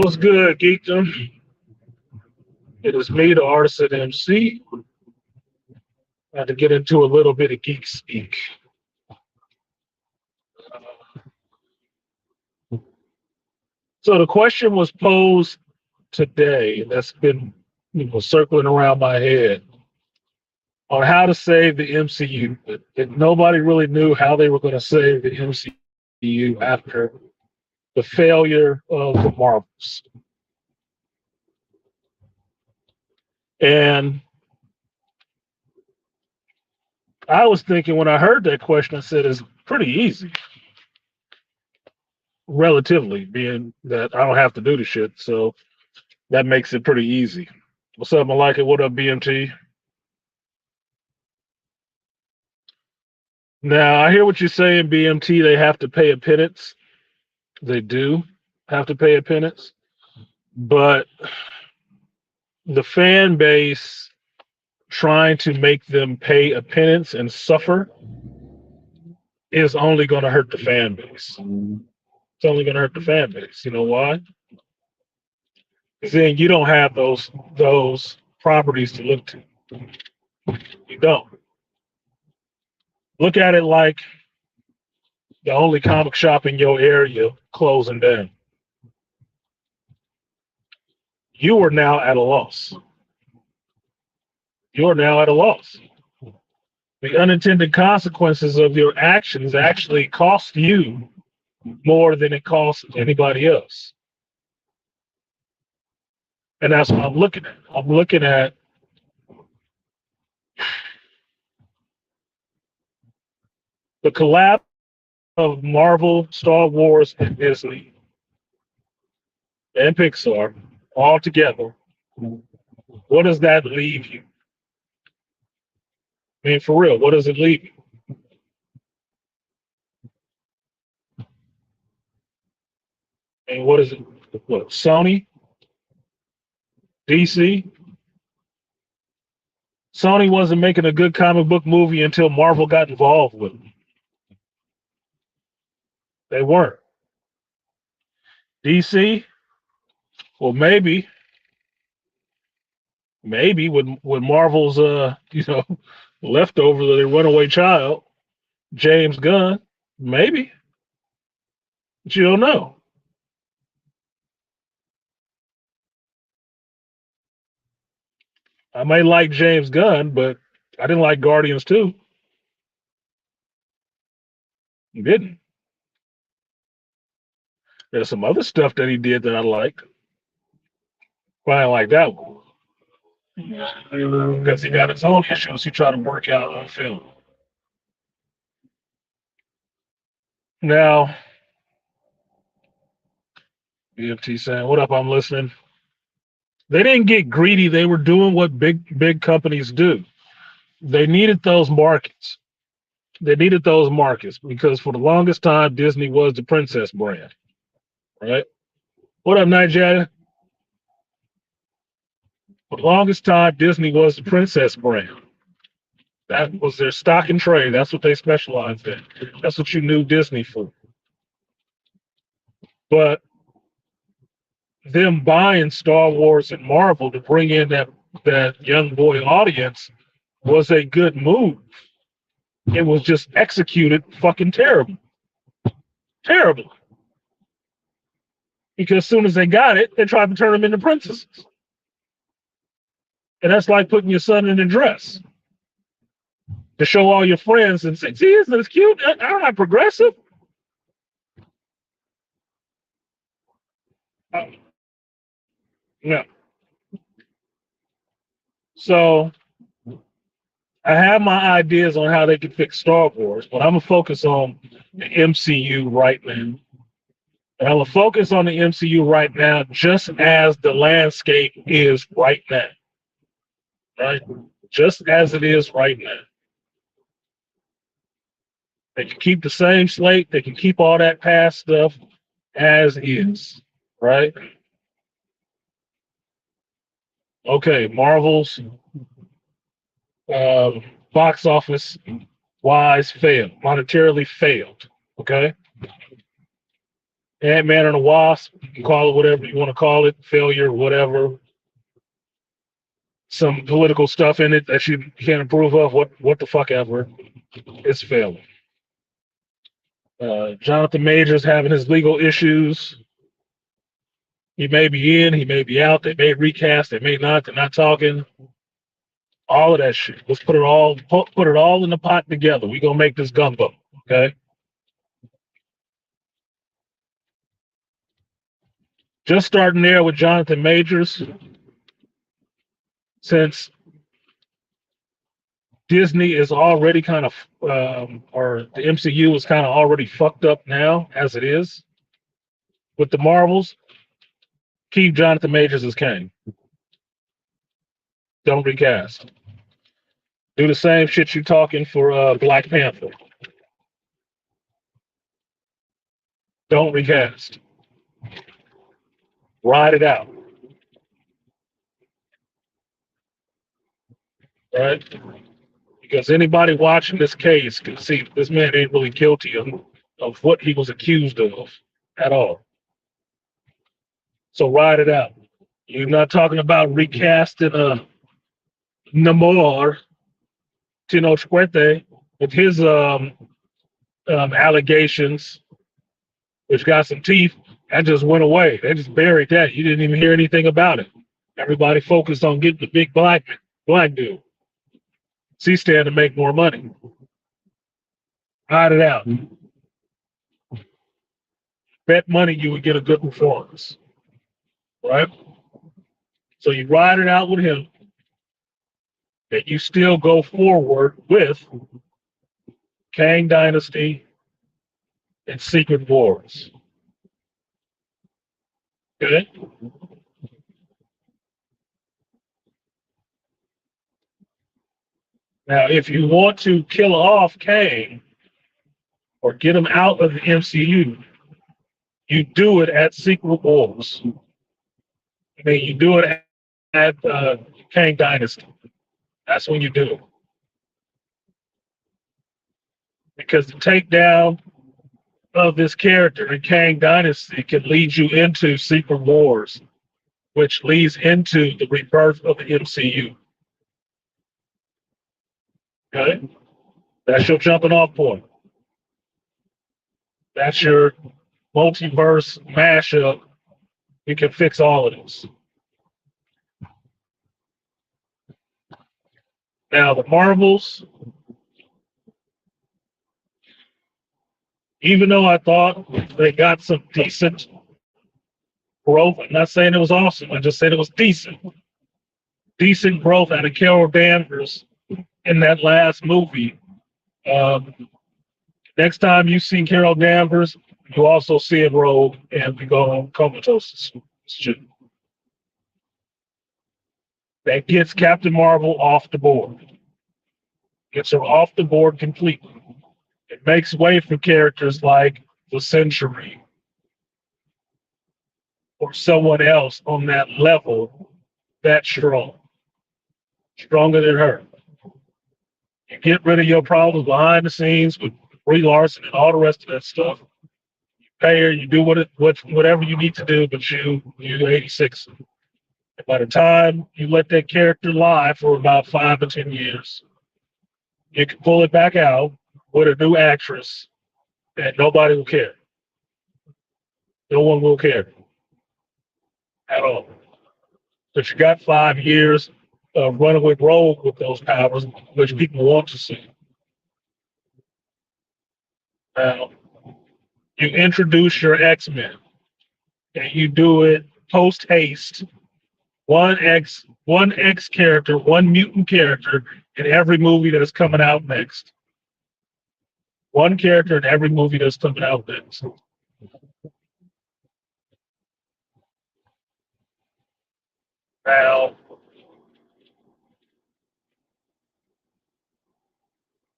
What's good, Geekdom? It is me, the artist at MC. I had to get into a little bit of geek speak. So the question was posed today, and that's been circling around my head on how to save the MCU. But nobody really knew how they were going to save the MCU after the failure of the Marvels. And I was thinking when I heard that question, I said it's pretty easy, relatively, being that I don't have to do the shit. So that makes it pretty easy. What's up, Malika? What up, BMT? Now, I hear what you're saying, BMT. They have to pay a penance. They do have to pay a penance. But the fan base trying to make them pay a penance and suffer is only going to hurt the fan base. It's only going to hurt the fan base. You know why? Because then you don't have those properties to look to. You don't. Look at it like the only comic shop in your area closing down. You are now at a loss. You're now at a loss. The unintended consequences of your actions actually cost you more than it costs anybody else. And that's what I'm looking at. I'm looking at the collapse of Marvel, Star Wars, and Disney and Pixar all together. What does that leave you? I mean, for real, what does it leave you? And what is it? What, Sony? DC? Sony wasn't making a good comic book movie until Marvel got involved with them. They weren't. DC? Well, maybe when Marvel's leftover, the runaway child, James Gunn, maybe. But you don't know. I may like James Gunn, but I didn't like Guardians 2. He didn't. There's some other stuff that he did that I liked. But I didn't like that one. Because he got his own issues he tried to work out on film. Now, BFT saying, "What up? I'm listening." They didn't get greedy. They were doing what big companies do. They needed those markets. They needed those markets because for the longest time, Disney was the princess brand, right? What up, Nigeria? For the longest time, Disney was the princess brand. That was their stock and trade. That's what they specialized in. That's what you knew Disney for. But them buying Star Wars and Marvel to bring in that young boy audience was a good move. It was just executed fucking terrible. Terrible. Because as soon as they got it, they tried to turn them into princesses. And that's like putting your son in a dress to show all your friends and say, see, isn't this cute? I'm not progressive. No. So I have my ideas on how they can fix Star Wars, but I'm going to focus on the MCU right now. And I'm going to focus on the MCU right now just as the landscape is right now. Right? Just as it is right now. They can keep the same slate. They can keep all that past stuff as is. Right? Okay, Marvel's box office wise failed, monetarily failed. Okay. Ant-Man and the Wasp, you can call it whatever you want to call it, failure, whatever. Some political stuff in it that you can't approve of, what the fuck ever. It's failing. Jonathan Majors having his legal issues. He may be in, he may be out. They may recast, they may not. They're not talking. All of that shit. Let's put it all in the pot together. We gonna make this gumbo, okay? Just starting there with Jonathan Majors, since Disney is already kind of, or the MCU is kind of already fucked up now as it is with the Marvels. Keep Jonathan Majors as Kang. Don't recast. Do the same shit you talking for Black Panther. Don't recast. Ride it out. Right? Because anybody watching this case can see this man ain't really guilty of what he was accused of at all. So ride it out. You're not talking about recasting Namor Tenochtitlan with his allegations, which got some teeth. That just went away. They just buried that. You didn't even hear anything about it. Everybody focused on getting the big black dude. C-stand to make more money. Ride it out. Bet money you would get a good performance. Right? So you ride it out with him, and you still go forward with Kang Dynasty and Secret Wars. Okay? Now, if you want to kill off Kang or get him out of the MCU, you do it at Secret Wars. I mean, you do it at Kang Dynasty. That's when you do it. Because the takedown of this character in Kang Dynasty can lead you into Secret Wars, which leads into the rebirth of the MCU. Okay? That's your jumping off point. That's your multiverse mashup. You can fix all of this. Now, the Marvels, even though I thought they got some decent growth, I'm not saying it was awesome, I just said it was decent. Decent growth out of Carol Danvers in that last movie. Um, Next time you see Carol Danvers, you also see it Rogue and we go on comatose. That gets Captain Marvel off the board. Gets her off the board completely. It makes way for characters like the Century or someone else on that level that's strong. Stronger than her. You get rid of your problems behind the scenes with Brie Larson and all the rest of that stuff. You pay her, you do whatever you need to do, but you're 86. And by the time you let that character lie for about 5 to 10 years, you can pull it back out with a new actress and nobody will care. No one will care at all. But you got 5 years of running with Rogue with those powers, which people want to see. Now, you introduce your X-Men and you do it post haste. One X character, one mutant character in every movie that is coming out next. One character in every movie that's coming out next. Now,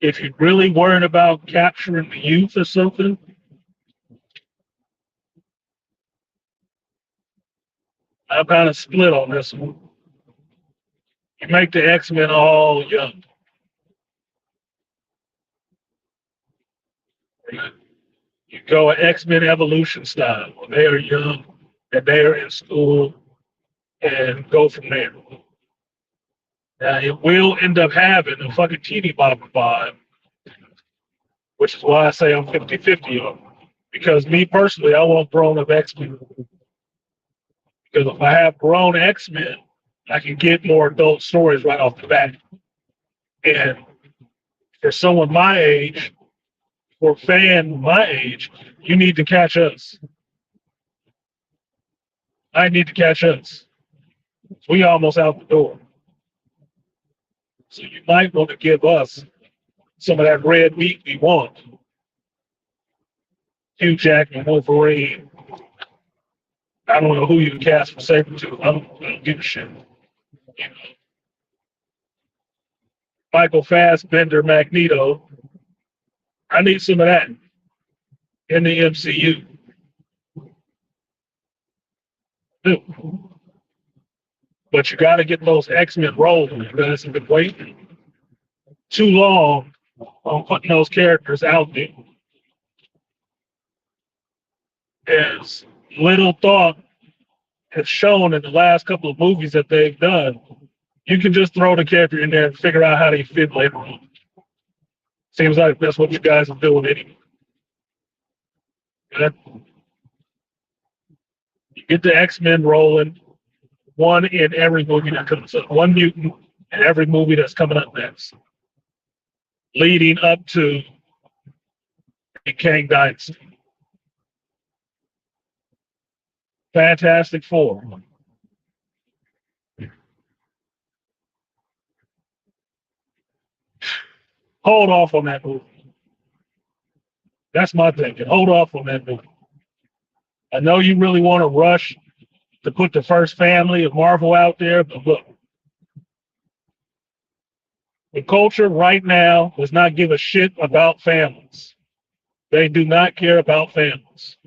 if you're really worried about capturing the youth or something, I'm kind of split on this one. You make the X-Men all young. You go X-Men Evolution style, when they are young and they are in school, and go from there. Now, it will end up having a fucking teeny bopper vibe, which is why I say I'm 50-50 on it. Because me personally, I want grown up X-Men. Because if I have grown X-Men, I can get more adult stories right off the bat. And for someone my age, for a fan my age, you need to catch us. I need to catch us. We almost out the door. So you might want to give us some of that red meat we want. Hugh Jackman, Wolverine. I don't know who you cast for Sabretooth. I don't give a shit. You know, Michael Fassbender, Magneto. I need some of that in the MCU. But you got to get those X-Men rolling because they've been waiting too long on putting those characters out there. As little thought has shown in the last couple of movies that they've done, you can just throw the character in there and figure out how they fit later on. Seems like that's what you guys are doing anyway. You get the X-Men rolling, one in every movie that comes up, one mutant in every movie that's coming up next, leading up to the Kang Dynasty. Fantastic Four. Hold off on that movie. That's my thinking. Hold off on that movie. I know you really want to rush to put the first family of Marvel out there, but look, the culture right now does not give a shit about families. They do not care about families.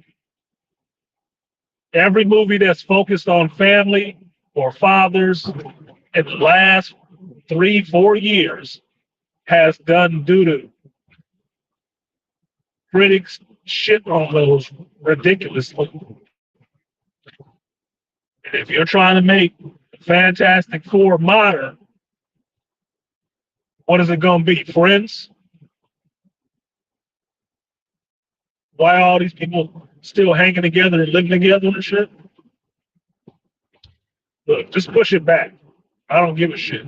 Every movie that's focused on family or fathers in the last 3-4 years has done doo-doo. Critics shit on those ridiculously. And if you're trying to make Fantastic Four modern, what is it going to be? Friends? Why are all these people still hanging together and living together and shit? Look, just push it back. I don't give a shit.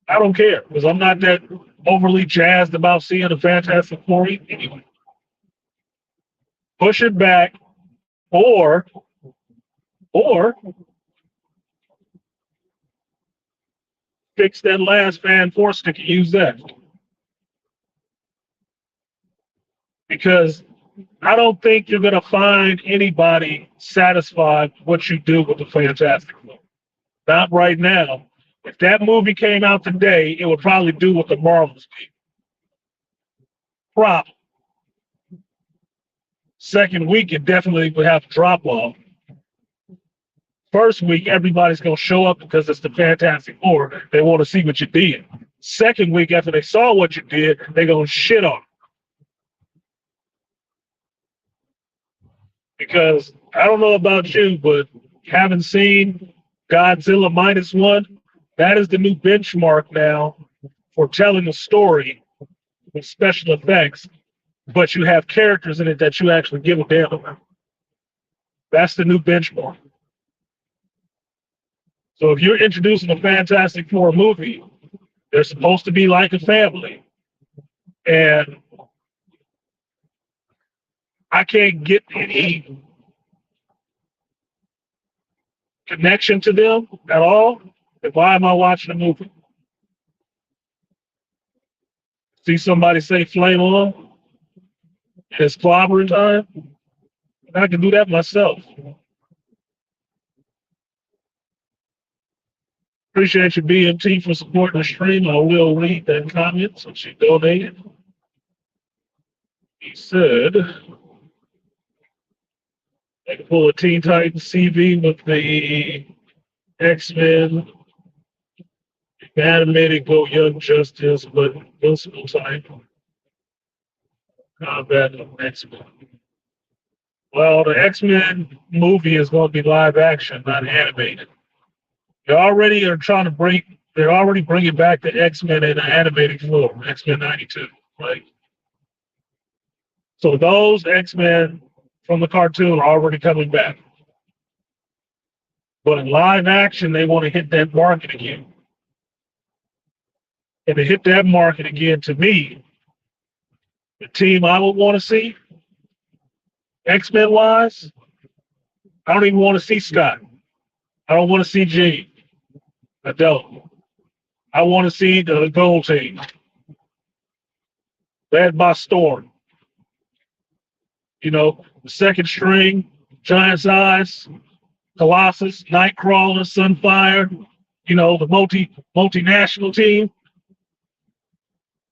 I don't care because I'm not that overly jazzed about seeing a Fantastic Four anyway. Push it back, or fix that last Fan Four stick and use that. Because I don't think you're going to find anybody satisfied with what you do with the Fantastic Four. Not right now. If that movie came out today, it would probably do what the Marvels did. Problem. Second week, it definitely would have to drop off. First week, everybody's going to show up because it's the Fantastic Four. They want to see what you did. Second week, after they saw what you did, they're going to shit on it. Because I don't know about you, but having seen Godzilla -1, that is the new benchmark now for telling a story with special effects, but you have characters in it that you actually give a damn about. That's the new benchmark. So if you're introducing a Fantastic Four movie, they're supposed to be like a family. And I can't get any connection to them at all. Then why am I watching a movie? See somebody say flame on, it's clobbering time. I can do that myself. Appreciate you, BMT, for supporting the stream. I will read that comment since you donated. He said, I can pull a Teen Titans CV with the X-Men, animated Go Young Justice, but Invincible type. Combat of X-Men. Well, the X-Men movie is going to be live action, not animated. They already are trying to bring. They're already bringing back the X-Men in an animated form, X-Men '92. Right. So those X-Men from the cartoon are already coming back. But in live action, they want to hit that market again. And to hit that market again, to me, the team I would want to see, X-Men wise, I don't even want to see Scott. I don't want to see Jean. I don't. I want to see the gold team led by Storm. You know, the second string, Giant Size, Colossus, Nightcrawler, Sunfire, you know, the multinational team,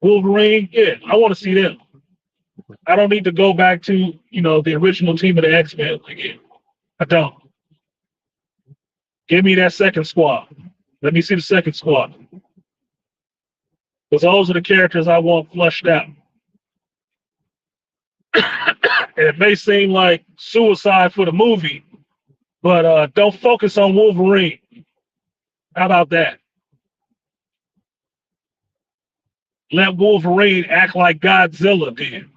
Wolverine. Yeah, I want to see them. I don't need to go back to, you know, the original team of the X-Men again. I don't. Give me that second squad. Let me see the second squad. Because those are the characters I want flushed out. And it may seem like suicide for the movie, but don't focus on Wolverine. How about that? Let Wolverine act like Godzilla did.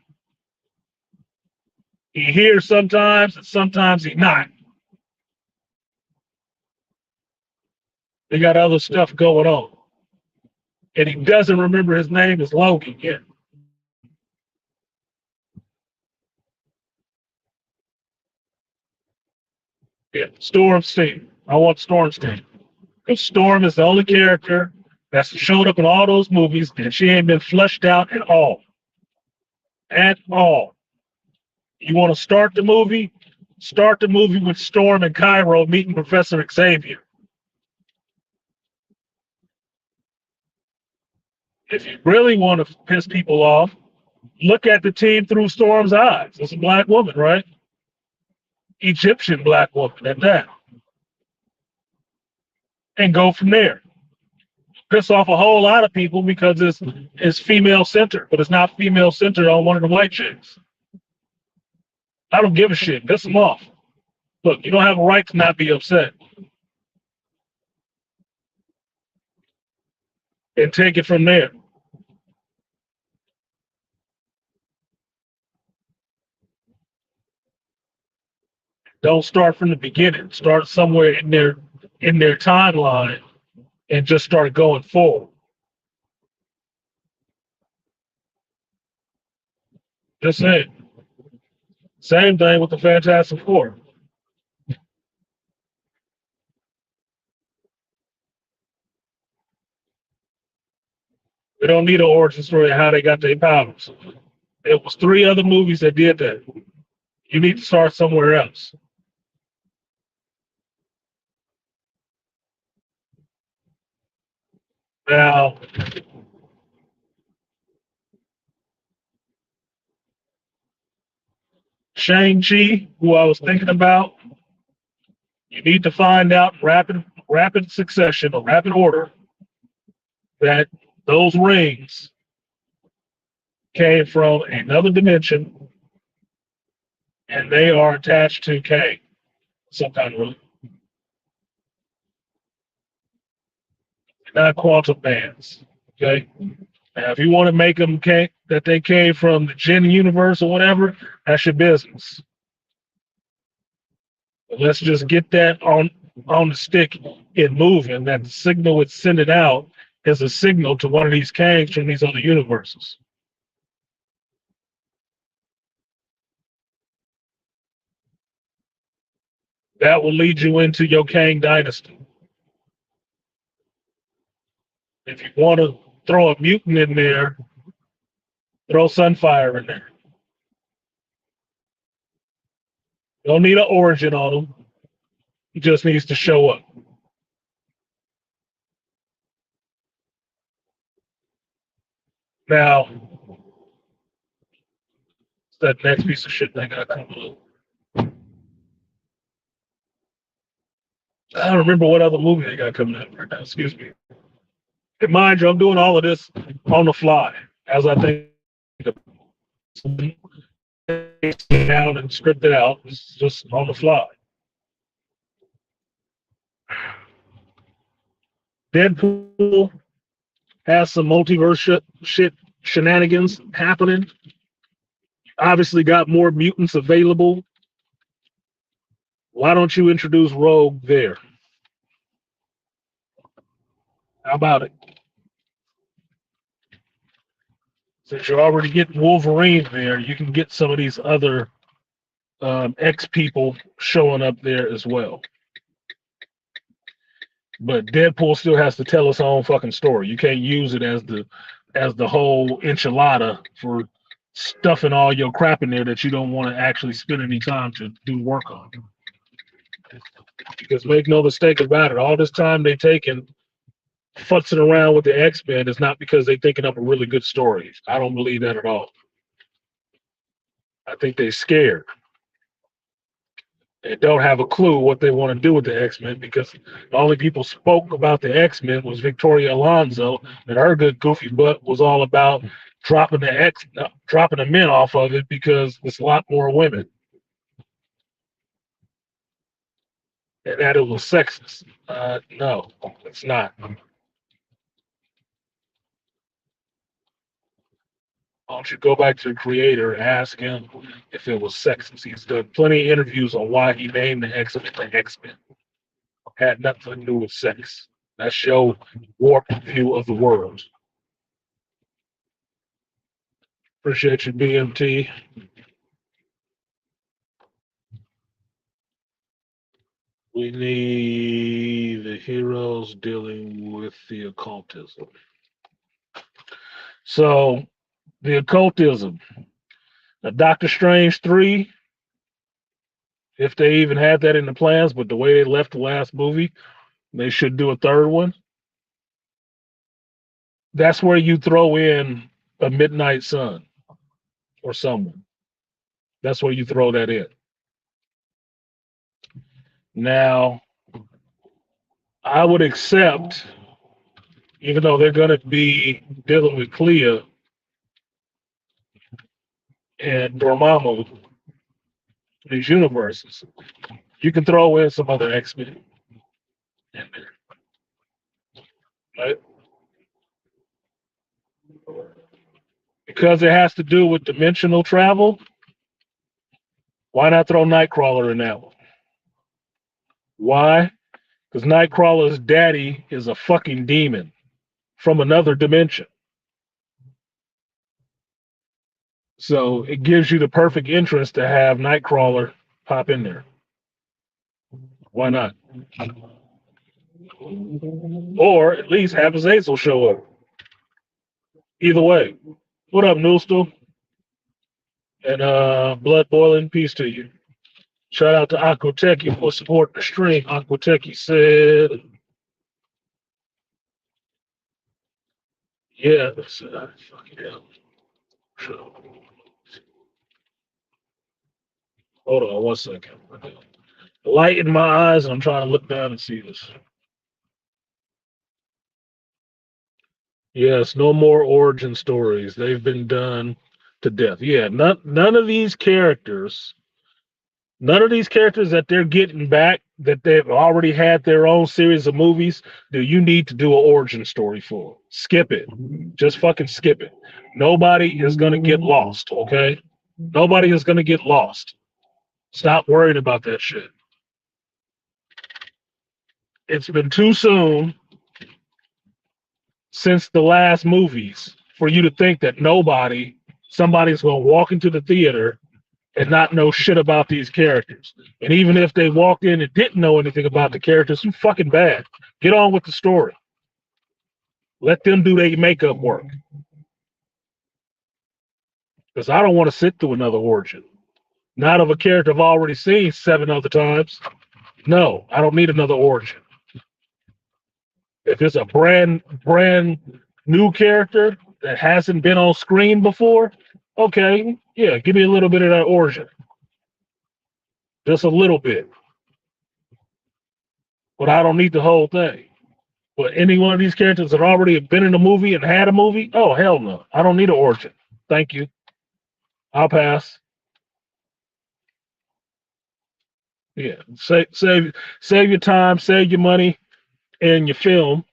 He here sometimes, and sometimes he not. They got other stuff going on. And he doesn't remember his name is Logan yet. Yeah, Storm's team. I want Storm's team. Because Storm is the only character that's showed up in all those movies and she ain't been fleshed out at all. At all. You want to start the movie? Start the movie with Storm and Cairo meeting Professor Xavier. If you really want to piss people off, look at the team through Storm's eyes. It's a black woman, right? Egyptian black woman at that. And go from there. Piss off a whole lot of people because it's female centered, but it's not female centered on one of the white chicks. I don't give a shit. Piss them off. Look, you don't have a right to not be upset. And take it from there. Don't start from the beginning. Start somewhere in their timeline and just start going forward. Just saying. Same thing with the Fantastic Four. We don't need an origin story of how they got their powers. It was three other movies that did that. You need to start somewhere else. Now, Shang-Chi, who I was thinking about, you need to find out rapid succession or rapid order that those rings came from another dimension and they are attached to Kang, some kind of way. Not quantum bands. Okay. Now, if you want to make them that they came from the Gen universe or whatever, that's your business. But let's just get that on the stick and moving. That the signal it's sending out is a signal to one of these Kangs from these other universes. That will lead you into your Kang dynasty. If you want to throw a mutant in there, throw Sunfire in there. You don't need an origin on him. He just needs to show up. Now, that next piece of shit they got coming up. I don't remember what other movie they got coming up right now. Excuse me. And mind you, I'm doing all of this on the fly as I think. down and script it out. It's just on the fly. Deadpool has some multiverse shit shenanigans happening. Obviously, got more mutants available. Why don't you introduce Rogue there? How about it? Since you're already getting Wolverine there, you can get some of these other X people showing up there as well. But Deadpool still has to tell its own fucking story. You can't use it as the whole enchilada for stuffing all your crap in there that you don't want to actually spend any time to do work on. Because make no mistake about it, all this time they taking futzing around with the X-Men is not because they're thinking up a really good story. I don't believe that at all. I think they're scared and don't have a clue what they want to do with the X-Men because the only people spoke about the X-Men was Victoria Alonso, and her good goofy butt was all about dropping the men off of it because there's a lot more women, and that it was sexist. No, it's not. Why don't you go back to the creator and ask him if it was sexist? He's done plenty of interviews on why he named the X-Men the X-Men. Had nothing to do with sex. That's your warped view of the world. Appreciate you, BMT. We need the heroes dealing with the occultism. So, the occultism. Now, Doctor Strange 3, if they even had that in the plans, but the way they left the last movie, they should do a third one. That's where you throw in a Midnight Sun or someone. That's where you throw that in. Now, I would accept, even though they're going to be dealing with Clea and Dormammu, these universes, you can throw in some other X-Men in there, right? Because it has to do with dimensional travel, why not throw Nightcrawler in that one? Why? Because Nightcrawler's daddy is a fucking demon from another dimension. So it gives you the perfect interest to have Nightcrawler pop in there. Why not? Or at least have Azazel show up. Either way. What up, Noostel? And Blood Boiling, peace to you. Shout out to Aquateki for supporting the stream. Aquateki said, yeah, fucking hell. Hold on 1 second. Light in my eyes, and I'm trying to look down and see this. Yes, no more origin stories. They've been done to death. Yeah, none of these characters, that they're getting back, that they've already had their own series of movies, do you need to do an origin story for? Skip it. Just fucking skip it. Nobody is gonna get lost, okay? Nobody is gonna get lost. Stop worrying about that shit. It's been too soon since the last movies for you to think that somebody's going to walk into the theater and not know shit about these characters. And even if they walked in and didn't know anything about the characters, you fucking bad. Get on with the story. Let them do their makeup work. Because I don't want to sit through another origin. Not of a character I've already seen 7 other times. No, I don't need another origin. If it's a brand new character that hasn't been on screen before, okay, yeah, give me a little bit of that origin. Just a little bit. But I don't need the whole thing. But any one of these characters that already have been in a movie and had a movie, oh, hell no. I don't need an origin. Thank you. I'll pass. Yeah, save your time, save your money and your film,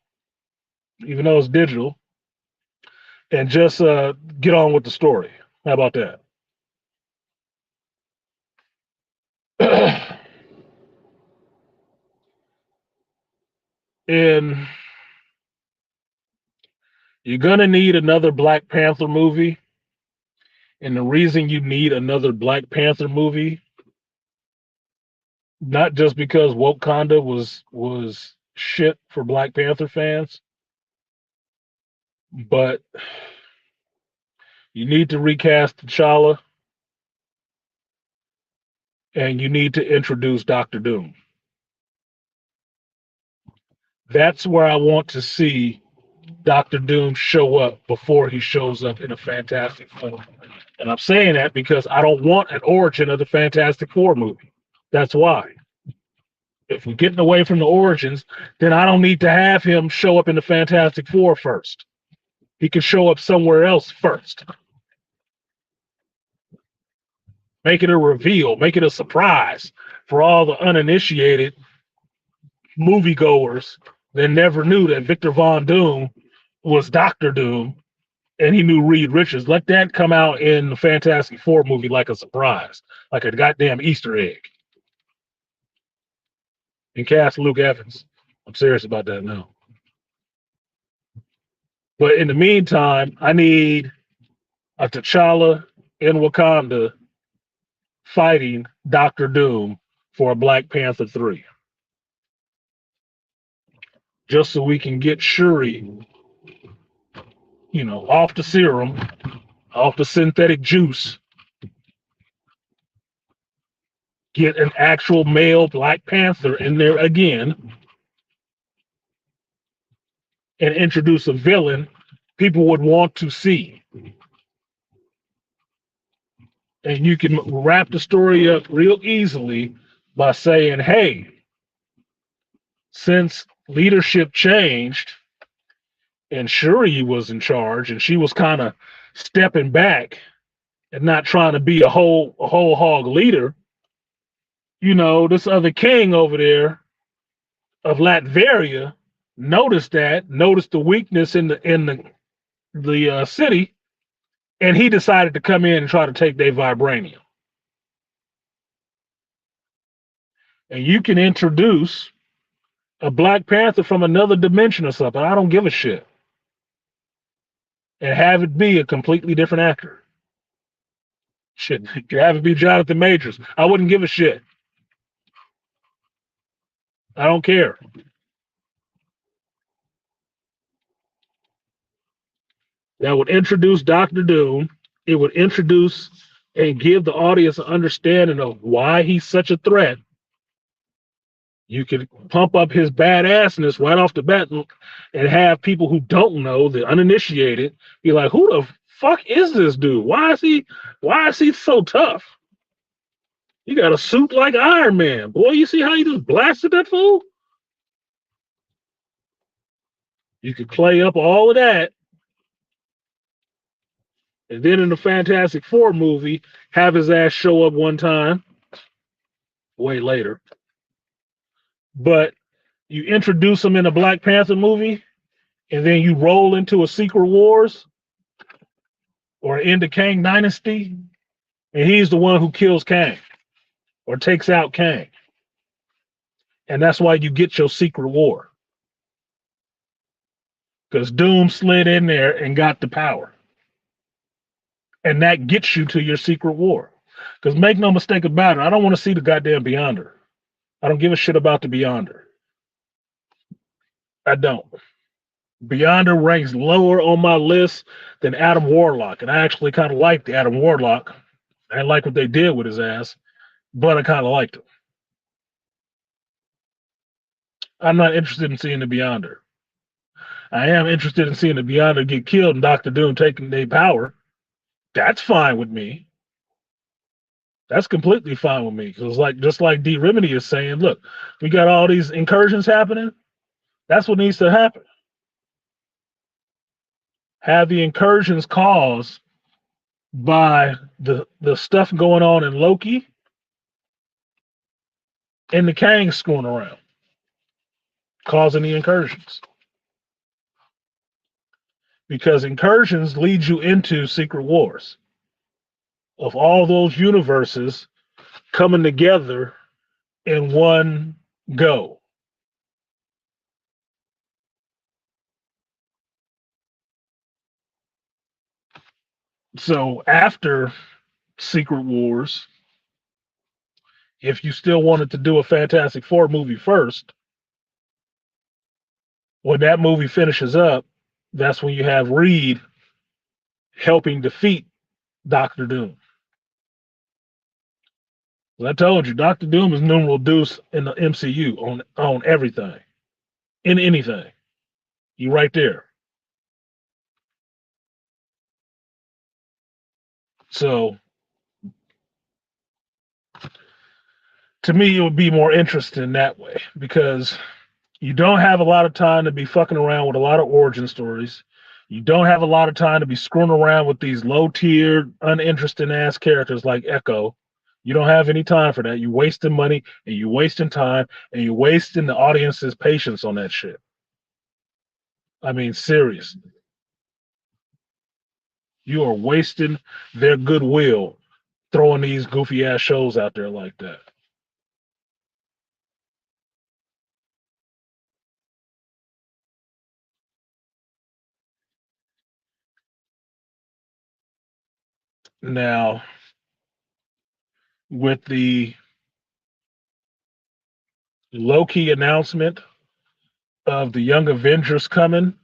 even though it's digital, and just get on with the story. How about that? And you're gonna need another Black Panther movie, and the reason you need another Black Panther movie, not just because Wakanda was shit for Black Panther fans, but you need to recast T'Challa, and you need to introduce Doctor Doom. That's where I want to see Doctor Doom show up before he shows up in a Fantastic Four. And I'm saying that because I don't want an origin of the Fantastic Four movie. That's why. If we're getting away from the origins, then I don't need to have him show up in the Fantastic Four first. He can show up somewhere else first. Make it a reveal, make it a surprise for all the uninitiated moviegoers that never knew that Victor Von Doom was Doctor Doom and he knew Reed Richards. Let that come out in the Fantastic Four movie like a surprise, like a goddamn Easter egg. And cast Luke Evans. I'm serious about that now. But in the meantime, I need a T'Challa in Wakanda fighting Doctor Doom for a Black Panther 3. Just so we can get Shuri, off the serum, off the synthetic juice, get an actual male Black Panther in there again, and introduce a villain people would want to see. And you can wrap the story up real easily by saying, hey, since leadership changed and Shuri was in charge and she was kind of stepping back and not trying to be a whole hog leader, this other king over there of Latveria noticed the weakness in the city, and he decided to come in and try to take their vibranium. And you can introduce a Black Panther from another dimension or something. I don't give a shit. And have it be a completely different actor. Shit, you can have it be Jonathan Majors. I wouldn't give a shit. I don't care. That would introduce Doctor Doom. It would introduce and give the audience an understanding of why he's such a threat. You could pump up his badassness right off the bat and have people who don't know, the uninitiated, be like, who the fuck is this dude? Why is he so tough? You got a suit like Iron Man. Boy, you see how you just blasted that fool? You could play up all of that. And then in the Fantastic Four movie, have his ass show up one time, way later. But you introduce him in a Black Panther movie, and then you roll into a Secret Wars or into Kang Dynasty, and he's the one who kills Kang or takes out Kang. And that's why you get your Secret War. Because Doom slid in there and got the power. And that gets you to your Secret War. Because make no mistake about it, I don't want to see the goddamn Beyonder. I don't give a shit about the Beyonder. I don't. Beyonder ranks lower on my list than Adam Warlock. And I actually kind of liked Adam Warlock. I didn't like what they did with his ass, but I kind of liked him. I'm not interested in seeing the Beyonder. I am interested in seeing the Beyonder get killed and Doctor Doom taking their power. That's fine with me. That's completely fine with me. Because just like D Remedy is saying, look, we got all these incursions happening. That's what needs to happen. Have the incursions cause by the stuff going on in Loki and the Kang screwing around, causing the incursions. Because incursions lead you into Secret Wars of all those universes coming together in one go. So after Secret Wars, if you still wanted to do a Fantastic Four movie first, when that movie finishes up, that's when you have Reed helping defeat Doctor Doom. Well, I told you, Doctor Doom is numeral deuce in the MCU on everything, in anything. You right there. So to me, it would be more interesting that way because you don't have a lot of time to be fucking around with a lot of origin stories. You don't have a lot of time to be screwing around with these low tiered, uninteresting ass characters like Echo. You don't have any time for that. You're wasting money and you're wasting time and you're wasting the audience's patience on that shit. I mean, seriously. You are wasting their goodwill throwing these goofy ass shows out there like that. Now, with the Loki announcement of the Young Avengers coming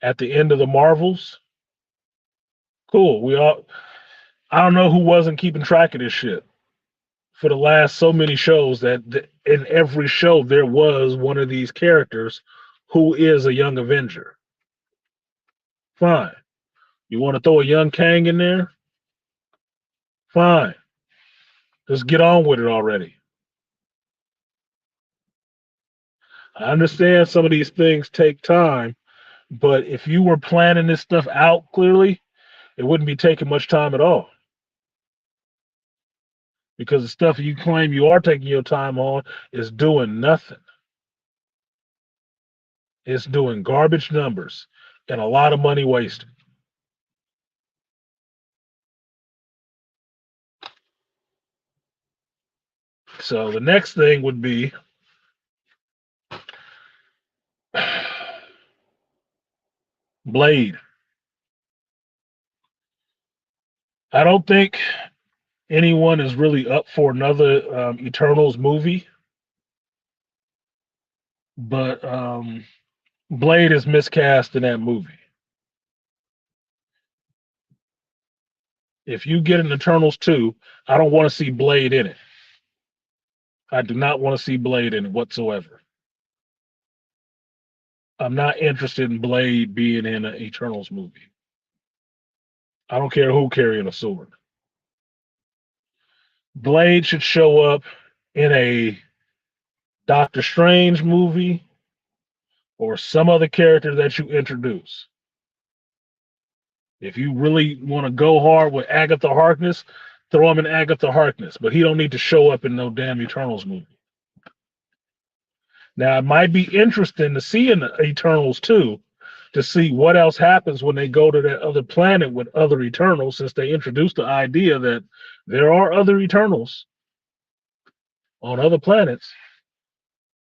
at the end of the Marvels, cool. I don't know who wasn't keeping track of this shit for the last so many shows that in every show there was one of these characters who is a Young Avenger. Fine. You want to throw a young Kang in there? Fine. Just get on with it already. I understand some of these things take time, but if you were planning this stuff out clearly, it wouldn't be taking much time at all. Because the stuff you claim you are taking your time on is doing nothing. It's doing garbage numbers and a lot of money wasted. So the next thing would be Blade. I don't think anyone is really up for another Eternals movie, but Blade is miscast in that movie. If you get an Eternals 2, I don't want to see Blade in it. I do not want to see Blade in it whatsoever. I'm not interested in Blade being in an Eternals movie. I don't care who carrying a sword. Blade should show up in a Doctor Strange movie or some other character that you introduce. If you really want to go hard with Agatha Harkness, throw him in Agatha Harkness, but he don't need to show up in no damn Eternals movie. Now it might be interesting to see in the Eternals too, to see what else happens when they go to that other planet with other Eternals, since they introduced the idea that there are other Eternals on other planets.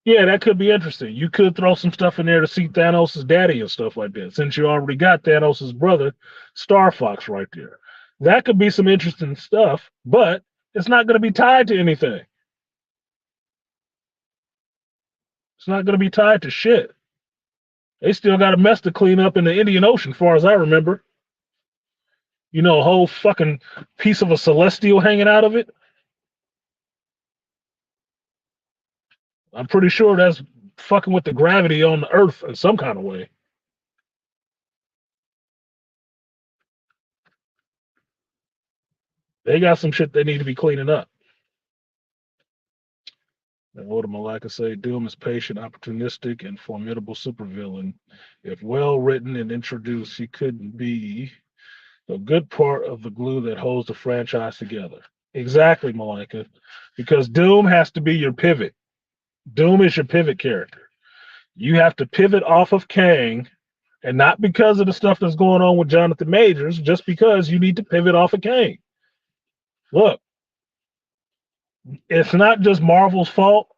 Yeah, that could be interesting. You could throw some stuff in there to see Thanos' daddy and stuff like that, since you already got Thanos' brother, Star Fox, right there. That could be some interesting stuff, but it's not going to be tied to anything. It's not going to be tied to shit. They still got a mess to clean up in the Indian Ocean, far as I remember. You know, a whole fucking piece of a celestial hanging out of it. I'm pretty sure that's fucking with the gravity on the Earth in some kind of way. They got some shit they need to be cleaning up. And what did Malika say? Doom is patient, opportunistic, and formidable supervillain. If well written and introduced, he could be A good part of the glue that holds the franchise together. Exactly, Malika. Because Doom has to be your pivot. Doom is your pivot character. You have to pivot off of Kang, and not because of the stuff that's going on with Jonathan Majors, just because you need to pivot off of Kang. Look, it's not just Marvel's fault,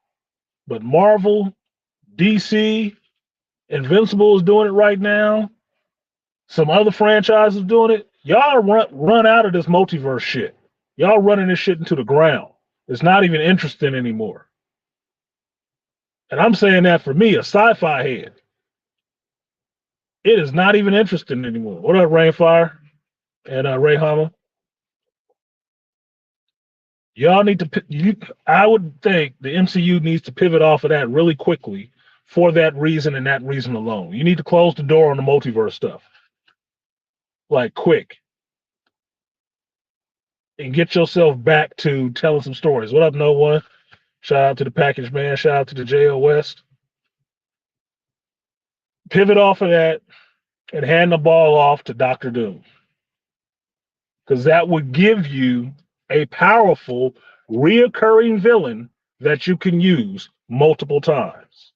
but Marvel, DC, Invincible is doing it right now. Some other franchises doing it. Y'all run out of this multiverse shit. Y'all running this shit into the ground. It's not even interesting anymore. And I'm saying that for me, a sci-fi head. It is not even interesting anymore. What up, Rainfire and Ray Hama? Y'all need to. I would think the MCU needs to pivot off of that really quickly for that reason and that reason alone. You need to close the door on the multiverse stuff, like quick, and get yourself back to telling some stories. What up, No One? Shout out to the Package Man. Shout out to the JL West. Pivot off of that and hand the ball off to Doctor Doom, because that would give you a powerful, reoccurring villain that you can use multiple times.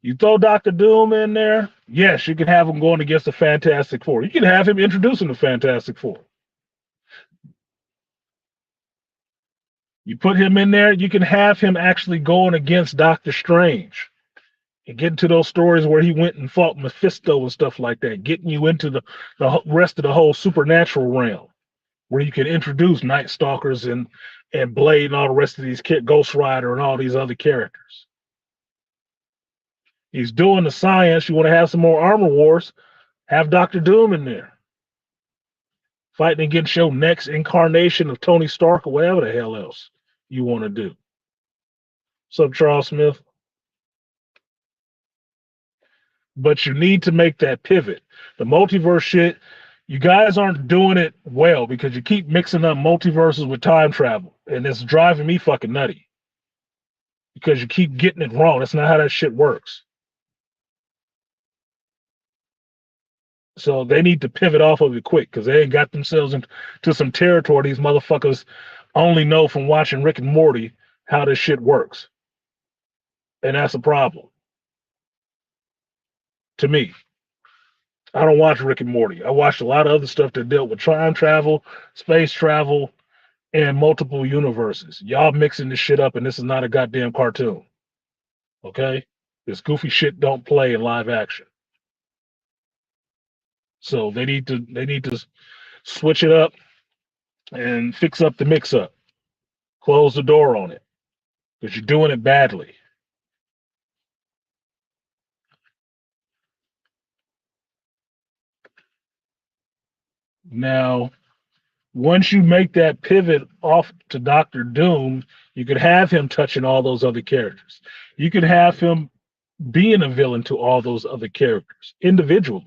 You throw Doctor Doom in there, yes, you can have him going against the Fantastic Four. You can have him introducing the Fantastic Four. You put him in there, you can have him actually going against Doctor Strange and get into those stories where he went and fought Mephisto and stuff like that, getting you into the rest of the whole supernatural realm, where you can introduce Night Stalkers and Blade and all the rest of these Ghost Rider and all these other characters. He's doing the science. You want to have some more Armor Wars? Have Doctor Doom in there, fighting against your next incarnation of Tony Stark or whatever the hell else you want to do. What's up, Charles Smith? But you need to make that pivot. The multiverse shit, you guys aren't doing it well because you keep mixing up multiverses with time travel, and it's driving me fucking nutty because you keep getting it wrong. That's not how that shit works. So they need to pivot off of it quick because they ain't got themselves into some territory these motherfuckers only know from watching Rick and Morty how this shit works. And that's a problem. To me. I don't watch Rick and Morty. I watched a lot of other stuff that dealt with time travel, space travel, and multiple universes. Y'all mixing this shit up, and this is not a goddamn cartoon. Okay? This goofy shit don't play in live action. So they need to switch it up and fix up the mix up. Close the door on it. Because you're doing it badly. Now, once you make that pivot off to Doctor Doom, you could have him touching all those other characters. You could have him being a villain to all those other characters individually.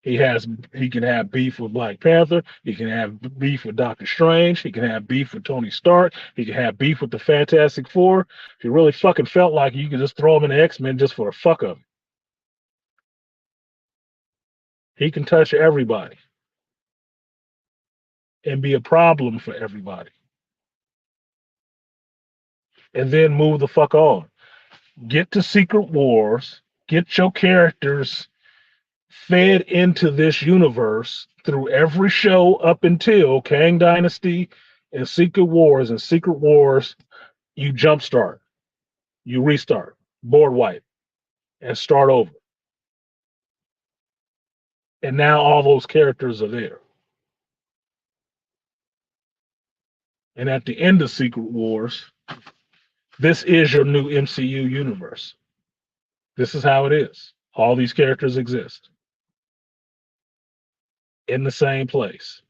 He can have beef with Black Panther. He can have beef with Doctor Strange. He can have beef with Tony Stark. He can have beef with the Fantastic Four. If you really fucking felt like it, you could just throw him in the X-Men just for the fuck of it. He can touch everybody and be a problem for everybody. And then move the fuck on. Get to Secret Wars. Get your characters fed into this universe through every show up until Kang Dynasty and Secret Wars. And Secret Wars, you jumpstart, you restart, board wipe, and start over. And now all those characters are there. And at the end of Secret Wars, this is your new MCU universe. This is how it is. All these characters exist in the same place.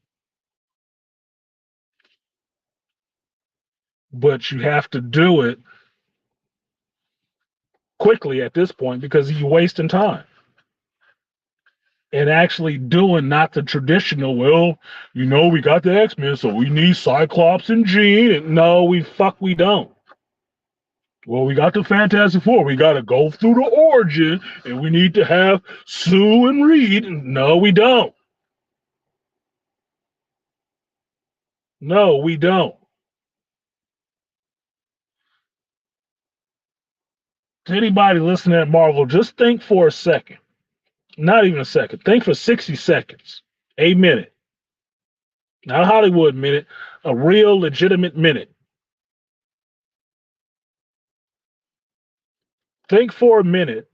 But you have to do it quickly at this point because you're wasting time. And actually doing not the traditional, well, we got the X-Men, so we need Cyclops and Jean. No, we don't. Well, we got the Fantastic Four. We got to go through the origin, and we need to have Sue and Reed. No, we don't. No, we don't. To anybody listening at Marvel, just think for a second. Not even a second. Think for 60 seconds, a minute. Not a Hollywood minute, a real legitimate minute. Think for a minute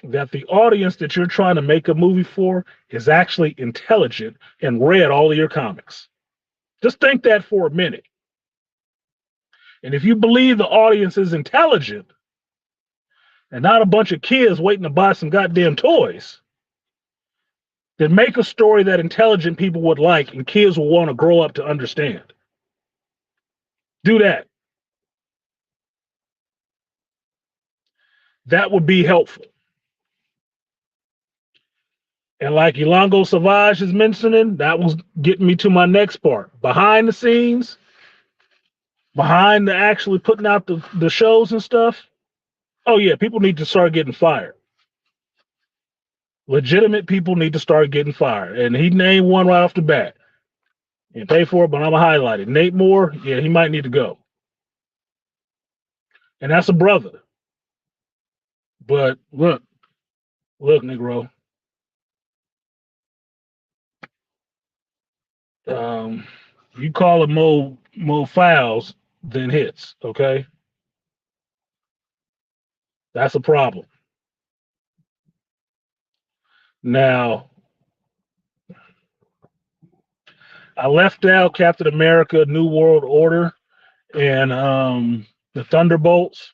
that the audience that you're trying to make a movie for is actually intelligent and read all of your comics. Just think that for a minute. And if you believe the audience is intelligent and not a bunch of kids waiting to buy some goddamn toys, then make a story that intelligent people would like and kids will want to grow up to understand. Do that. That would be helpful. And like Ilongo Savage is mentioning, that was getting me to my next part. Behind the scenes, behind the actually putting out the shows and stuff, oh yeah, people need to start getting fired. Legitimate people need to start getting fired. And he named one right off the bat. And pay for it, but I'm gonna highlight it. Nate Moore, yeah, he might need to go. And that's a brother. But look, Negro. Um, you call it more fouls than hits, okay? That's a problem. Now, I left out Captain America, New World Order, and the Thunderbolts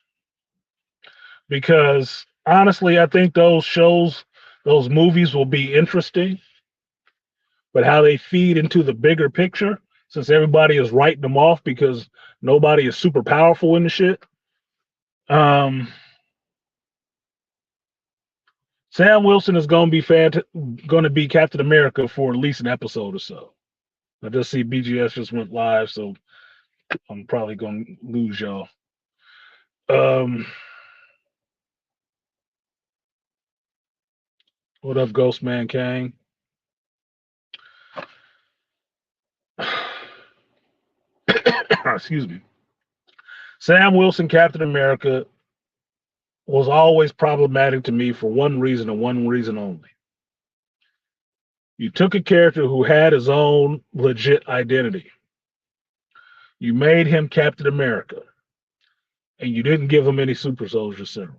because honestly, I think those shows, those movies will be interesting, but how they feed into the bigger picture, since everybody is writing them off because nobody is super powerful in the shit. Um, Sam Wilson is going to be going to be Captain America for at least an episode or so. I just see BGS just went live, so I'm probably going to lose y'all. Um, what up, Ghost Man Kang? Excuse me. Sam Wilson, Captain America, was always problematic to me for one reason and one reason only. You took a character who had his own legit identity. You made him Captain America, and you didn't give him any super soldier serum.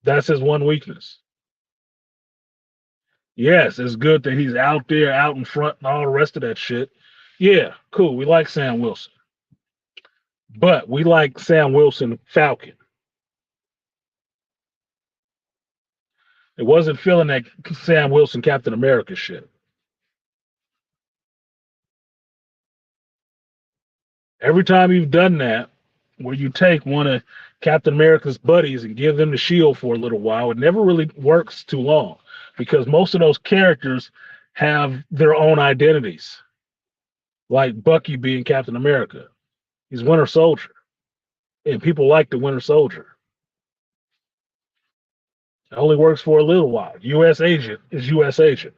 That's his one weakness. Yes, it's good that he's out there, out in front, and all the rest of that shit. Yeah, cool. We like Sam Wilson. But we like Sam Wilson Falcon. It wasn't feeling that Sam Wilson Captain America shit. Every time you've done that, where you take one of Captain America's buddies and give them the shield for a little while, it never really works too long because most of those characters have their own identities. Like Bucky being Captain America, he's Winter Soldier, and people like the Winter Soldier. It only works for a little while. U.S. Agent is U.S. Agent.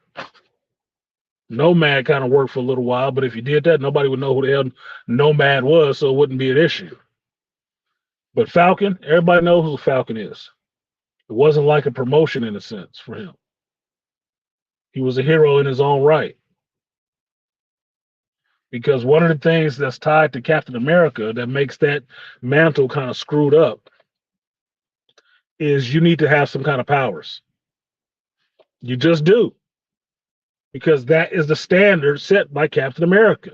Nomad kind of worked for a little while, but if you did that, nobody would know who the hell Nomad was, so it wouldn't be an issue. But Falcon, everybody knows who Falcon is. It wasn't like a promotion in a sense for him. He was a hero in his own right. Because one of the things that's tied to Captain America that makes that mantle kind of screwed up is you need to have some kind of powers. You just do. Because that is the standard set by Captain America.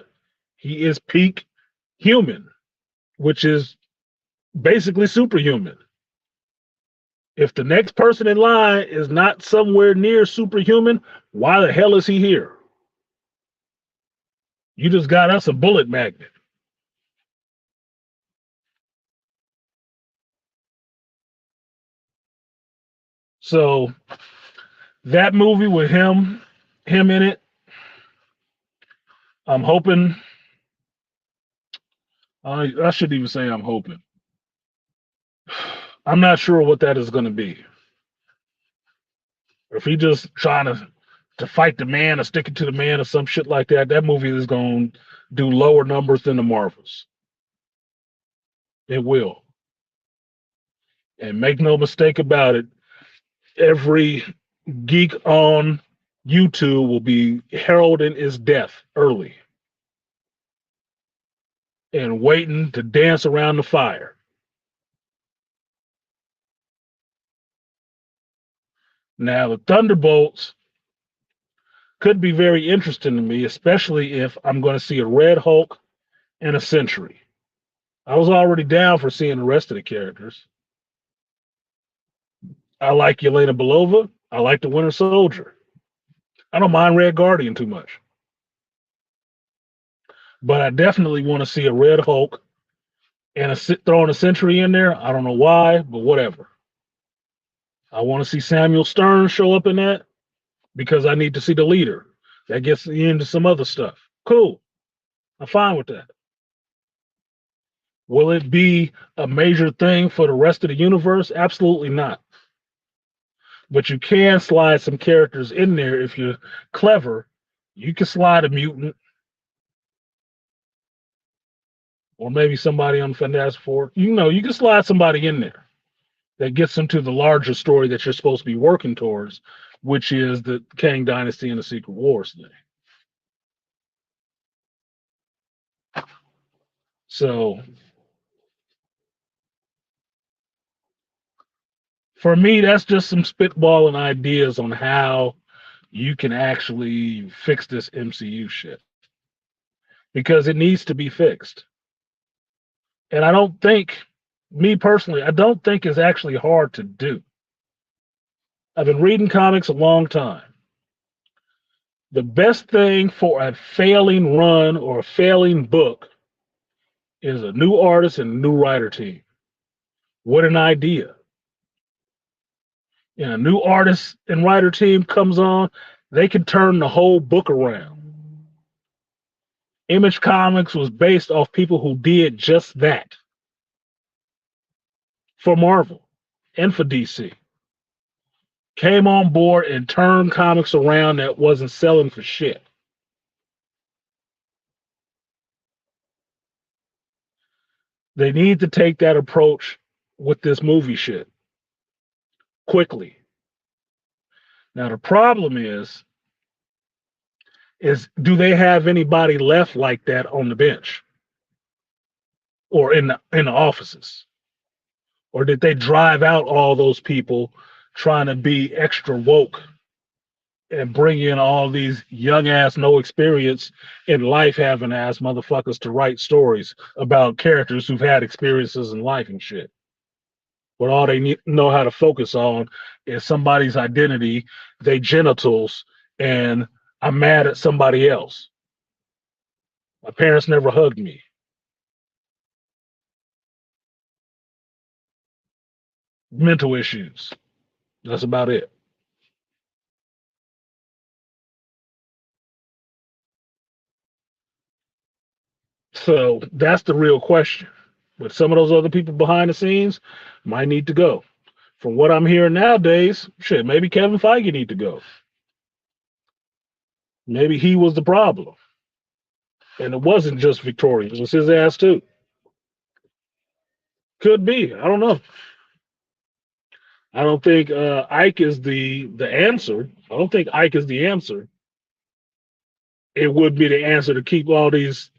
He is peak human, which is basically superhuman. If the next person in line is not somewhere near superhuman, why the hell is he here? You just got us a bullet magnet. So that movie with him in it, I'm hoping. I shouldn't even say I'm hoping. I'm not sure what that is going to be. If he just trying to fight the man or stick it to the man or some shit like that, that movie is going to do lower numbers than the Marvels. It will. And make no mistake about it, every geek on YouTube will be heralding his death early and waiting to dance around the fire. Now, the Thunderbolts could be very interesting to me, especially if I'm going to see a Red Hulk and a Sentry. I was already down for seeing the rest of the characters. I like Yelena Belova. I like the Winter Soldier. I don't mind Red Guardian too much. But I definitely want to see a Red Hulk and throwing a Sentry in there. I don't know why, but whatever. I want to see Samuel Stern show up in that because I need to see the leader. That gets you into some other stuff. Cool. I'm fine with that. Will it be a major thing for the rest of the universe? Absolutely not. But you can slide some characters in there if you're clever. You can slide a mutant or maybe somebody on Fantastic Four. You can slide somebody in there that gets into the larger story that you're supposed to be working towards, which is the Kang Dynasty and the Secret Wars thing. So for me, that's just some spitballing ideas on how you can actually fix this MCU shit because it needs to be fixed. And I don't think, me personally, I don't think it's actually hard to do. I've been reading comics a long time. The best thing for a failing run or a failing book is a new artist and a new writer team. What an idea. And a new artist and writer team comes on, they can turn the whole book around. Image Comics was based off people who did just that for Marvel and for DC. Came on board and turned comics around that wasn't selling for shit. They need to take that approach with this movie shit quickly. Now the problem is do they have anybody left like that on the bench or in the offices? Or did they drive out all those people trying to be extra woke and bring in all these young ass, no experience in life having ass motherfuckers to write stories about characters who've had experiences in life and shit? But all they know how to focus on is somebody's identity, their genitals, and I'm mad at somebody else. My parents never hugged me. Mental issues. That's about it. So that's the real question. But some of those other people behind the scenes might need to go. From what I'm hearing nowadays, shit, maybe Kevin Feige need to go. Maybe he was the problem. And it wasn't just Victoria, it was his ass too. Could be. I don't know. I don't think Ike is the answer. I don't think Ike is the answer. It would be the answer to keep all these,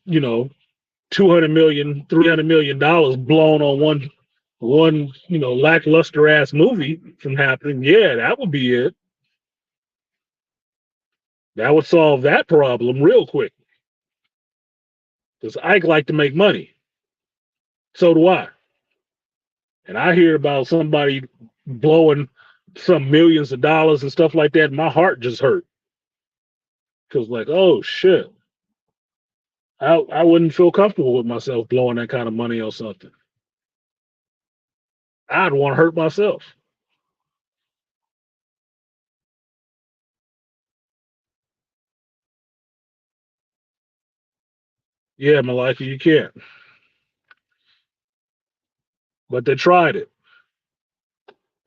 200 million, $300 million blown on one, lackluster ass movie from happening. Yeah, that would be it. That would solve that problem real quick. Because Ike like to make money. So do I. And I hear about somebody blowing some millions of dollars and stuff like that. My heart just hurt. Because like, oh shit. I wouldn't feel comfortable with myself blowing that kind of money on something. I'd want to hurt myself. Yeah, Malika, you can't. But they tried it.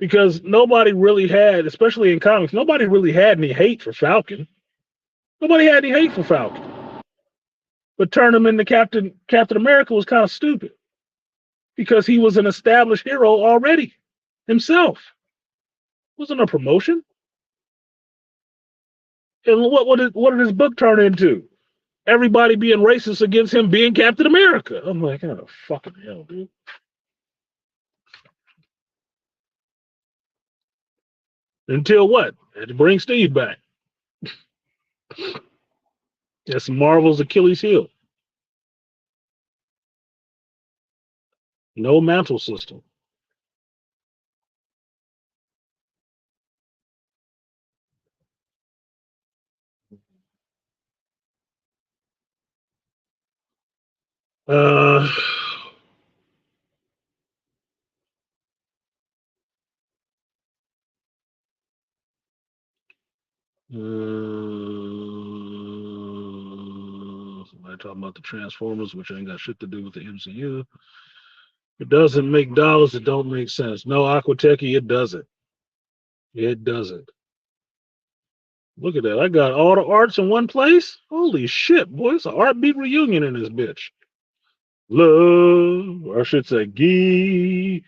because nobody really had, especially in comics, nobody really had any hate for Falcon. Nobody had any hate for Falcon. But turn him into Captain America was kind of stupid because he was an established hero already himself. It wasn't a promotion. And what did his book turn into? Everybody being racist against him being Captain America. I'm like, oh fucking hell, dude. Until what? Had to bring Steve back. That's Marvel's Achilles heel. No mantle system. Uh, somebody talking about the Transformers, which ain't got shit to do with the MCU. It doesn't make dollars. It don't make sense. No, Aquateki, it doesn't. It doesn't. Look at that. I got all the arts in one place. Holy shit, boy. It's an art beat reunion in this bitch. Love, or I should say, Geek.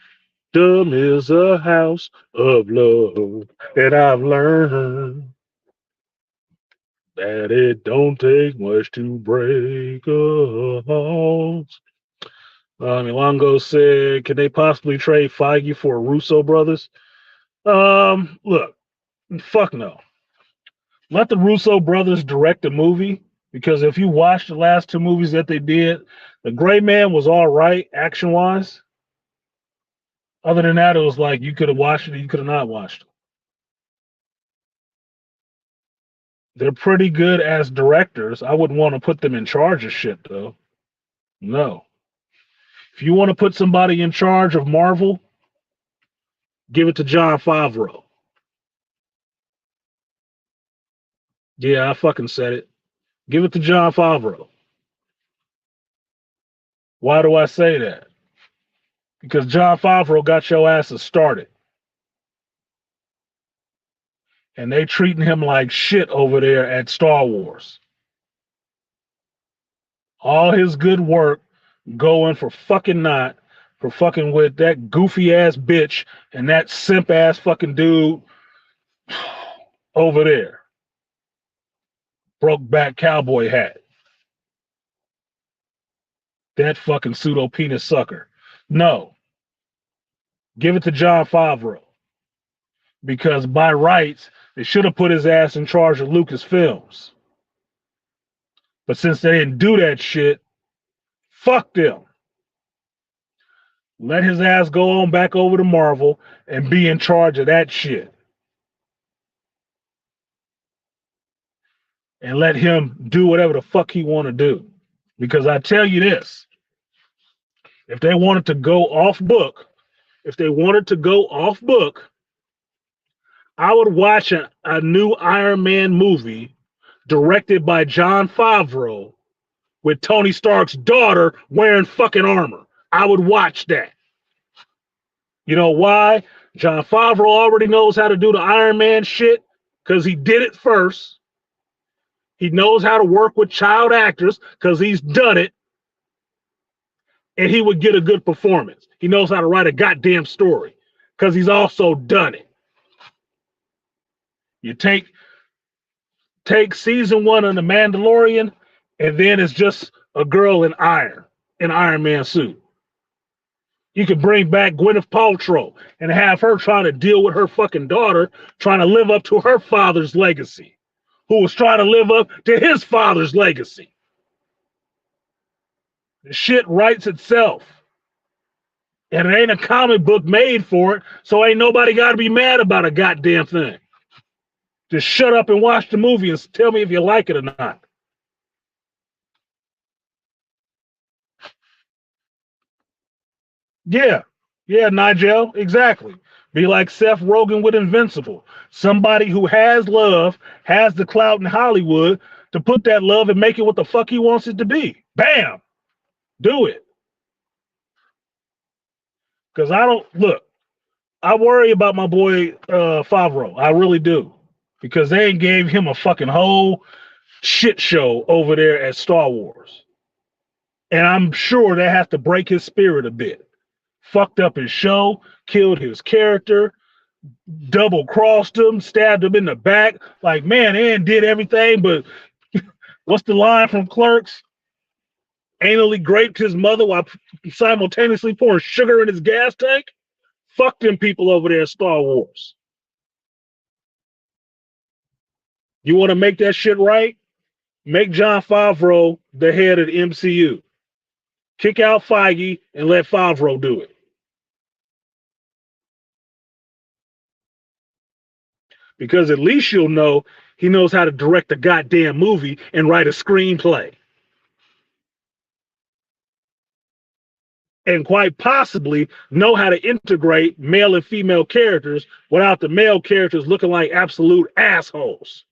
Is a house of love, and I've learned that it don't take much to break a house. Milongo said, "Can they possibly trade Feige for Russo brothers?" Look, fuck no. Let the Russo brothers direct a movie because if you watch the last two movies that they did, The Gray Man was all right action wise. Other than that, it was like you could have watched it, you could have not watched it. They're pretty good as directors. I wouldn't want to put them in charge of shit, though. No. If you want to put somebody in charge of Marvel, give it to Jon Favreau. Yeah, I fucking said it. Give it to Jon Favreau. Why do I say that? Because Jon Favreau got your asses started. And they treating him like shit over there at Star Wars. All his good work going for fucking naught, for fucking with that goofy ass bitch and that simp ass fucking dude over there. Broke back cowboy hat. That fucking pseudo penis sucker. No. Give it to Jon Favreau. Because by rights, they should have put his ass in charge of Lucasfilms. But since they didn't do that shit, fuck them. Let his ass go on back over to Marvel and be in charge of that shit. And let him do whatever the fuck he want to do. Because I tell you this, if they wanted to go off book, I would watch a new Iron Man movie directed by Jon Favreau with Tony Stark's daughter wearing fucking armor. I would watch that. You know why? Jon Favreau already knows how to do the Iron Man shit because he did it first. He knows how to work with child actors because he's done it. And he would get a good performance. He knows how to write a goddamn story because he's also done it. You take season 1 of The Mandalorian, and then it's just a girl in Iron Man suit. You could bring back Gwyneth Paltrow and have her trying to deal with her fucking daughter, trying to live up to her father's legacy, who was trying to live up to his father's legacy. The shit writes itself. And it ain't a comic book made for it, so ain't nobody got to be mad about a goddamn thing. Just shut up and watch the movie and tell me if you like it or not. Yeah, Nigel, exactly. Be like Seth Rogen with Invincible. Somebody who has love, has the clout in Hollywood to put that love and make it what the fuck he wants it to be. Bam! Do it. Because I worry about my boy Favreau. I really do. Because they gave him a fucking whole shit show over there at Star Wars. And I'm sure they have to break his spirit a bit. Fucked up his show, killed his character, double crossed him, stabbed him in the back. Like, man, and did everything, but what's the line from Clerks? Anally raped his mother while simultaneously pouring sugar in his gas tank? Fuck them people over there at Star Wars. You want to make that shit right? Make Jon Favreau the head of the MCU. Kick out Feige and let Favreau do it. Because at least you'll know he knows how to direct a goddamn movie and write a screenplay. And quite possibly know how to integrate male and female characters without the male characters looking like absolute assholes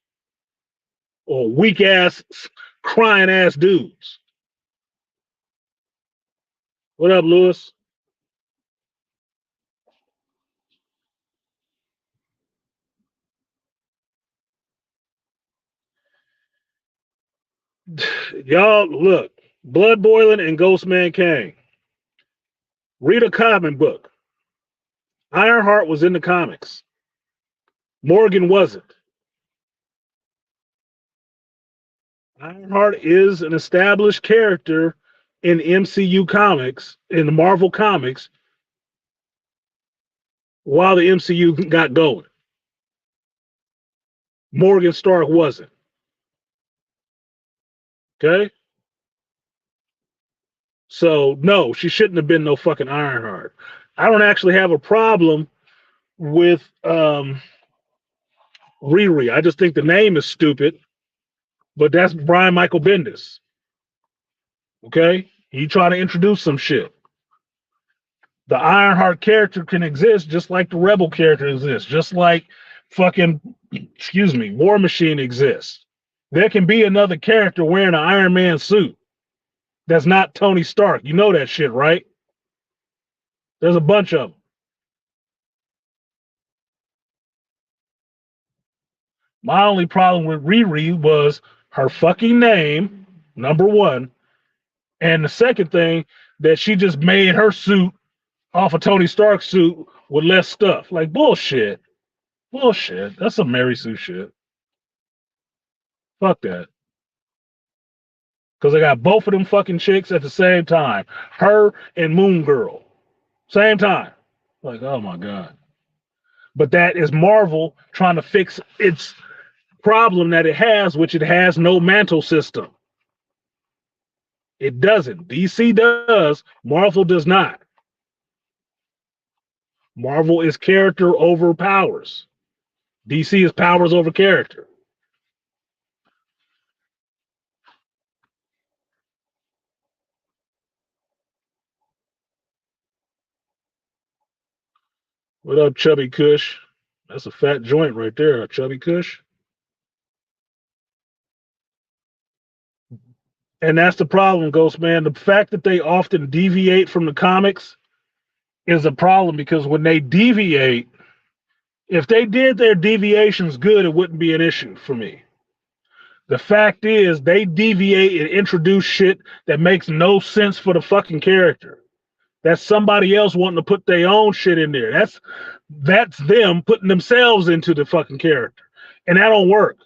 or weak ass, crying ass dudes. What up, Lewis? Y'all, look, Blood Boiling and Ghostman Kane. Read a comic book. Ironheart was in the comics. Morgan wasn't. Ironheart is an established character in MCU comics, in the Marvel comics, while the MCU got going. Morgan Stark wasn't. Okay? So, no, she shouldn't have been no fucking Ironheart. I don't actually have a problem with Riri. I just think the name is stupid, but that's Brian Michael Bendis. Okay? He trying to introduce some shit. The Ironheart character can exist just like the Rebel character exists, just like fucking, excuse me, War Machine exists. There can be another character wearing an Iron Man suit that's not Tony Stark. You know that shit, right? There's a bunch of them. My only problem with Riri was her fucking name, number one. And the second thing, that she just made her suit off of Tony Stark's suit with less stuff. Like, bullshit. Bullshit. That's some Mary Sue shit. Fuck that. Because I got both of them fucking chicks at the same time. Her and Moon Girl. Same time. Like, oh my God. But that is Marvel trying to fix its problem that it has, which it has no mantle system. It doesn't. DC does. Marvel does not. Marvel is character over powers. DC is powers over character. What up, Chubby Kush? That's a fat joint right there, a Chubby Kush. And that's the problem, Ghost Man. The fact that they often deviate from the comics is a problem because when they deviate, if they did their deviations good, it wouldn't be an issue for me. The fact is, they deviate and introduce shit that makes no sense for the fucking character. That's somebody else wanting to put their own shit in there. That's them putting themselves into the fucking character. And that don't work.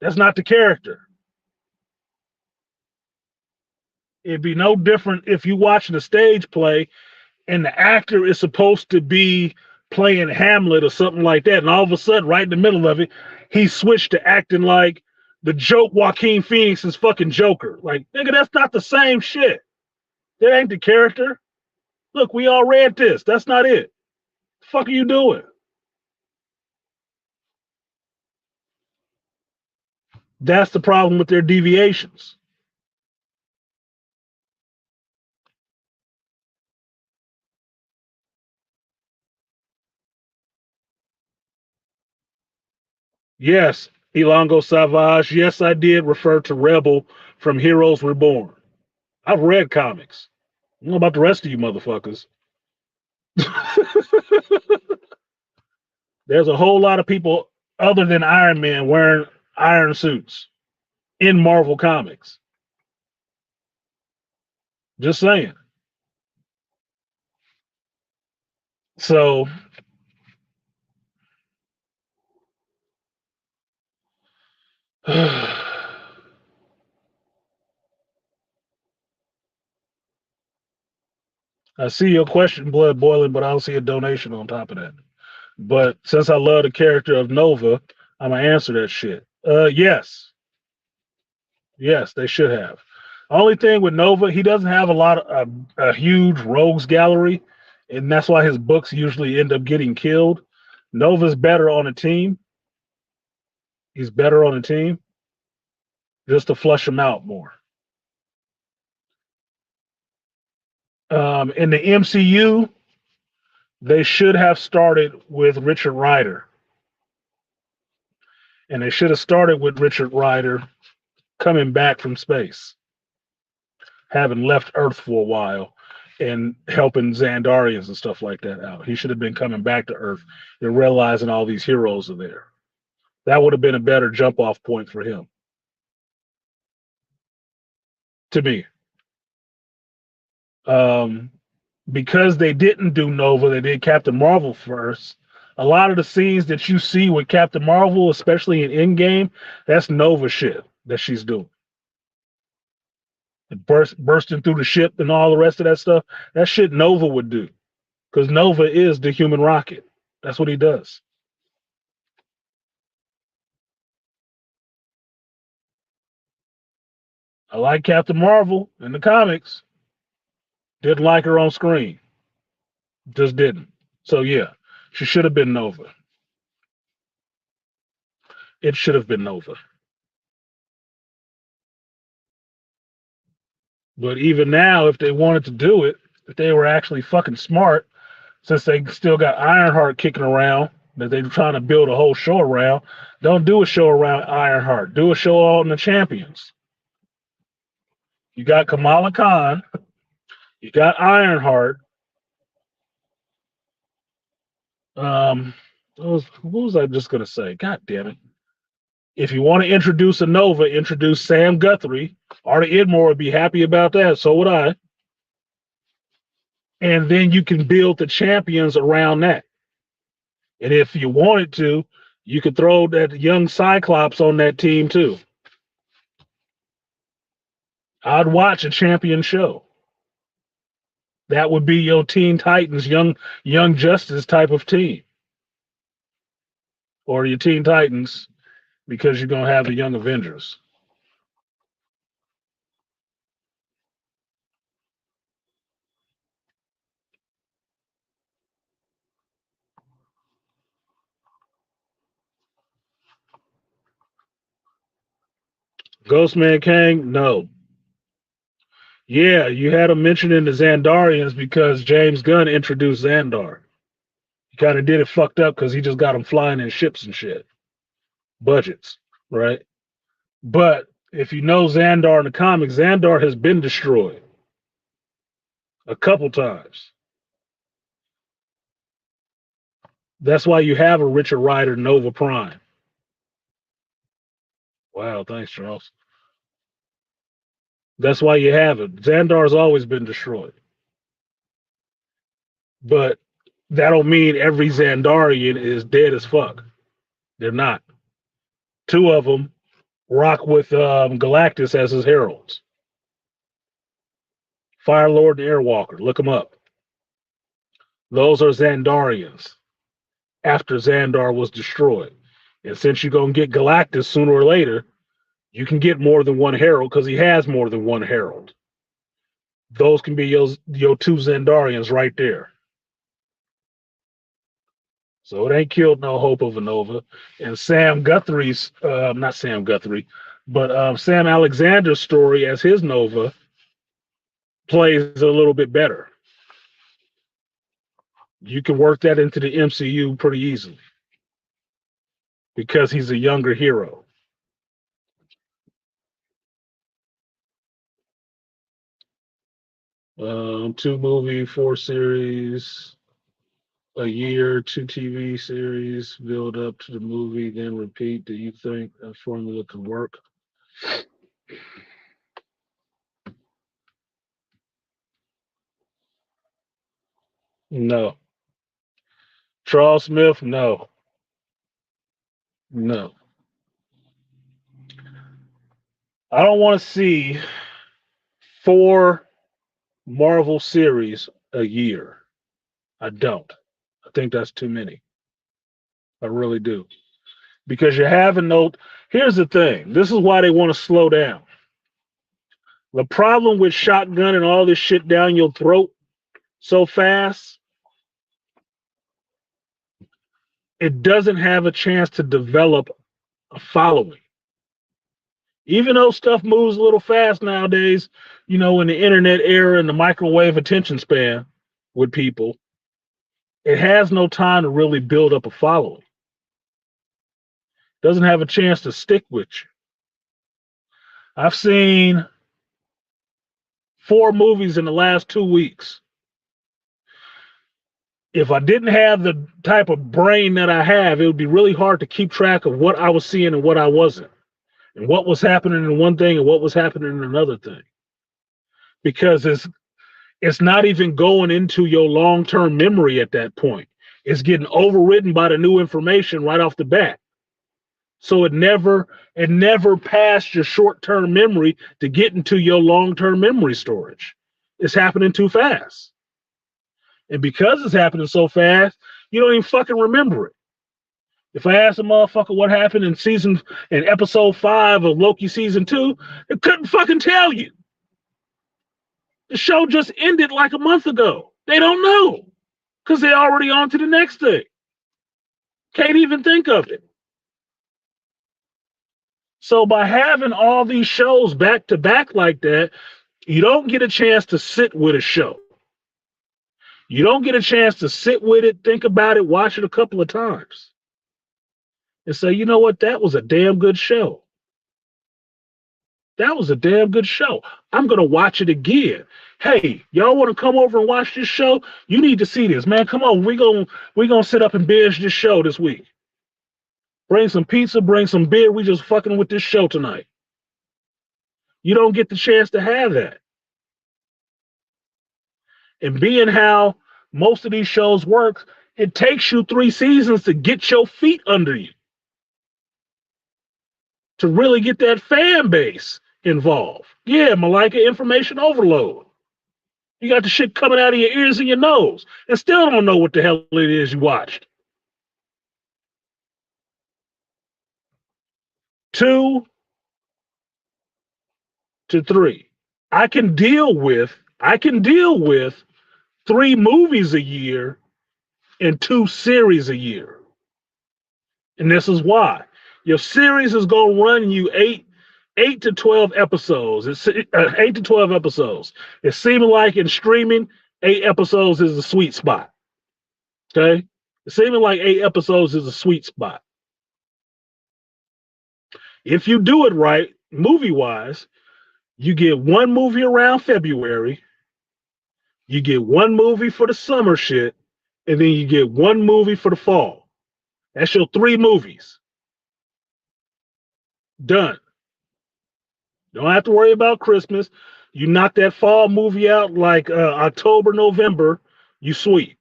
That's not the character. It'd be no different if you watching a stage play and the actor is supposed to be playing Hamlet or something like that, and all of a sudden, right in the middle of it, he switched to acting like the joke Joaquin Phoenix's fucking Joker. Like, nigga, that's not the same shit. That ain't the character. Look, we all read this. That's not it. The fuck are you doing? That's the problem with their deviations. Yes, Ilongo Savage. Yes, I did refer to Rebel from Heroes Reborn. I've read comics. I don't know about the rest of you motherfuckers. There's a whole lot of people other than Iron Man wearing iron suits in Marvel Comics. Just saying. So I see your question, blood boiling, but I don't see a donation on top of that. But since I love the character of Nova, I'm gonna answer that shit. Yes, yes, they should have. Only thing with Nova, he doesn't have a lot of a huge rogues gallery, and that's why his books usually end up getting killed. Nova's better on a team. He's better on a team just to flush him out more. In the MCU, they should have started with Richard Rider, and they should have started with Richard Rider coming back from space, having left Earth for a while and helping Xandarians and stuff like that out. He should have been coming back to Earth and realizing all these heroes are there. That would have been a better jump off point for him, to me. Um, because they didn't do Nova, they did Captain Marvel first. A lot of the scenes that you see with Captain Marvel, especially in Endgame, that's Nova shit that she's doing. Bursting through the ship and all the rest of that stuff. That shit Nova would do. Because Nova is the human rocket. That's what he does. I like Captain Marvel in the comics. Didn't like her on screen. Just didn't. So yeah, she should have been Nova. It should have been Nova. But even now, if they wanted to do it, if they were actually fucking smart, since they still got Ironheart kicking around that they're trying to build a whole show around, don't do a show around Ironheart. Do a show on the champions. You got Kamala Khan, you got Ironheart. Um, what was I just gonna say? God damn it! If you want to introduce a Nova, introduce Sam Guthrie. Artie Idmore would be happy about that. So would I. And then you can build the champions around that. And if you wanted to, you could throw that young Cyclops on that team too. I'd watch a champion show. That would be your Teen Titans, Young Justice type of team, or your Teen Titans because you're gonna have the Young Avengers. Ghostman Kang, no. Yeah, you had him mentioning the Xandarians because James Gunn introduced Xandar. He kind of did it fucked up because he just got them flying in ships and shit. Budgets, right? But if you know Xandar in the comics, Xandar has been destroyed a couple times. That's why you have a Richard Rider Nova Prime. Wow, thanks, Charles. That's why you have it. Xandar's always been destroyed. But that don't mean every Xandarian is dead as fuck. They're not. Two of them rock with Galactus as his heralds. Fire Lord and Airwalker. Look them up. Those are Xandarians after Xandar was destroyed. And since you're going to get Galactus sooner or later, you can get more than one herald because he has more than one herald. Those can be your two Xandarians right there. So it ain't killed no hope of a Nova. And Sam Guthrie's, not Sam Guthrie, but Sam Alexander's story as his Nova plays a little bit better. You can work that into the MCU pretty easily because he's a younger hero. Two movie, four series. a year, two TV series, build up to the movie, then repeat. Do you think that formula could work? No. Charles Smith, no. No. I don't want to see 4 Marvel series a year. I don't. I think that's too many. I really do. Because you're having no. Here's the thing. This is why they want to slow down. The problem with shotgun and all this shit down your throat so fast, it doesn't have a chance to develop a following. Even though stuff moves a little fast nowadays, in the internet era and the microwave attention span with people, it has no time to really build up a following. Doesn't have a chance to stick with you. I've seen 4 movies in the last 2 weeks. If I didn't have the type of brain that I have, it would be really hard to keep track of what I was seeing and what I wasn't, and what was happening in one thing and what was happening in another thing. Because it's not even going into your long-term memory at that point. It's getting overridden by the new information right off the bat. So it never passed your short-term memory to get into your long-term memory storage. It's happening too fast. And because it's happening so fast, you don't even fucking remember it. If I asked a motherfucker what happened in episode 5 of Loki season 2, it couldn't fucking tell you. The show just ended like a month ago. They don't know because they're already on to the next thing. Can't even think of it. So by having all these shows back to back like that, you don't get a chance to sit with a show. You don't get a chance to sit with it, think about it, watch it a couple of times, and say, you know what, that was a damn good show. That was a damn good show. I'm going to watch it again. Hey, y'all want to come over and watch this show? You need to see this, man. Come on, we gonna sit up and binge this show this week. Bring some pizza, bring some beer. We just fucking with this show tonight. You don't get the chance to have that. And being how most of these shows work, it takes you 3 seasons to get your feet under you, to really get that fan base involved. Yeah, Malika, information overload. You got the shit coming out of your ears and your nose, and still don't know what the hell it is you watched. 2 to 3. I can deal with 3 movies a year and 2 series a year. And this is why. Your series is going to run you 8 to 12 episodes. It's 8 to 12 episodes. It's seeming like in streaming, 8 episodes is a sweet spot. Okay? It's seeming like 8 episodes is a sweet spot. If you do it right, movie-wise, you get 1 movie around February, you get 1 movie for the summer shit, and then you get 1 movie for the fall. That's your 3 movies. Done. Don't have to worry about Christmas. You knock that fall movie out like October, November, you sweet.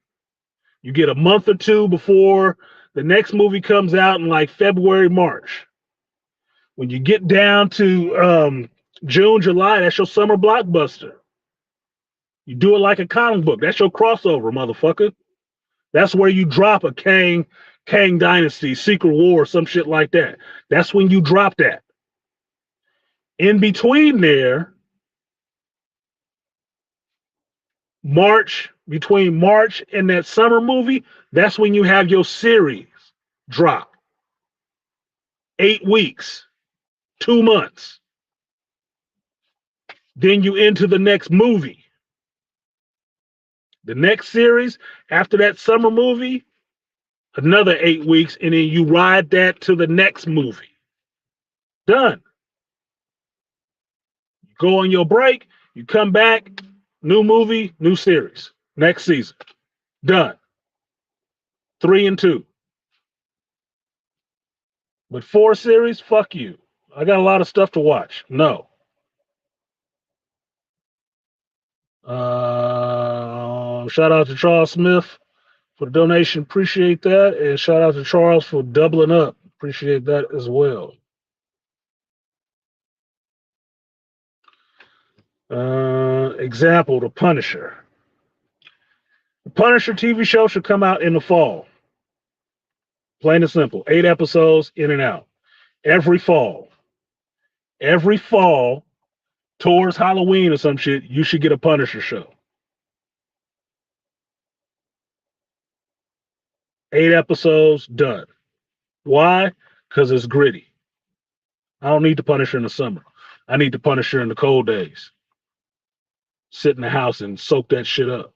You get a month or 2 before the next movie comes out in like February, March. When you get down to June, July, that's your summer blockbuster. You do it like a comic book. That's your crossover, motherfucker. That's where you drop a Kang Dynasty, Secret War, some shit like that. That's when you drop that. In between there, between March and that summer movie, that's when you have your series drop. 8 weeks, 2 months. Then you into the next movie. The next series after that summer movie, another 8 weeks, and then you ride that to the next movie. Done. You go on your break, you come back, new movie, new series, next season. Done. 3 and 2. But 4 series, fuck you. I got a lot of stuff to watch. No. Shout out to Charles Smith for the donation. Appreciate that. And shout out to Charles for doubling up. Appreciate that as well. Example, The Punisher. The Punisher TV show should come out in the fall. Plain and simple. 8 episodes in and out. Every fall. Every fall towards Halloween or some shit, you should get a Punisher show. 8 episodes, done. Why? Because it's gritty. I don't need the Punisher in the summer. I need the Punisher in the cold days. Sit in the house and soak that shit up.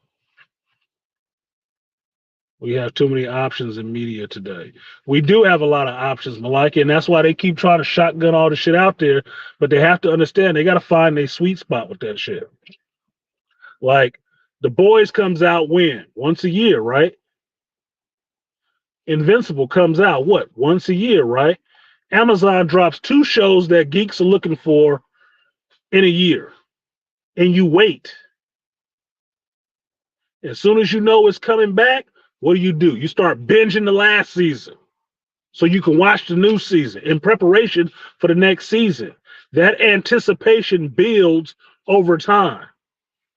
We have too many options in media today. We do have a lot of options, Malika, and that's why they keep trying to shotgun all the shit out there. But they have to understand they got to find a sweet spot with that shit. Like, The Boys comes out when? Once a year, right? Invincible comes out what? Once a year, right? Amazon drops 2 shows that geeks are looking for in a year, and you wait. As soon as you know it's coming back, what do? You start binging the last season so you can watch the new season in preparation for the next season. That anticipation builds over time,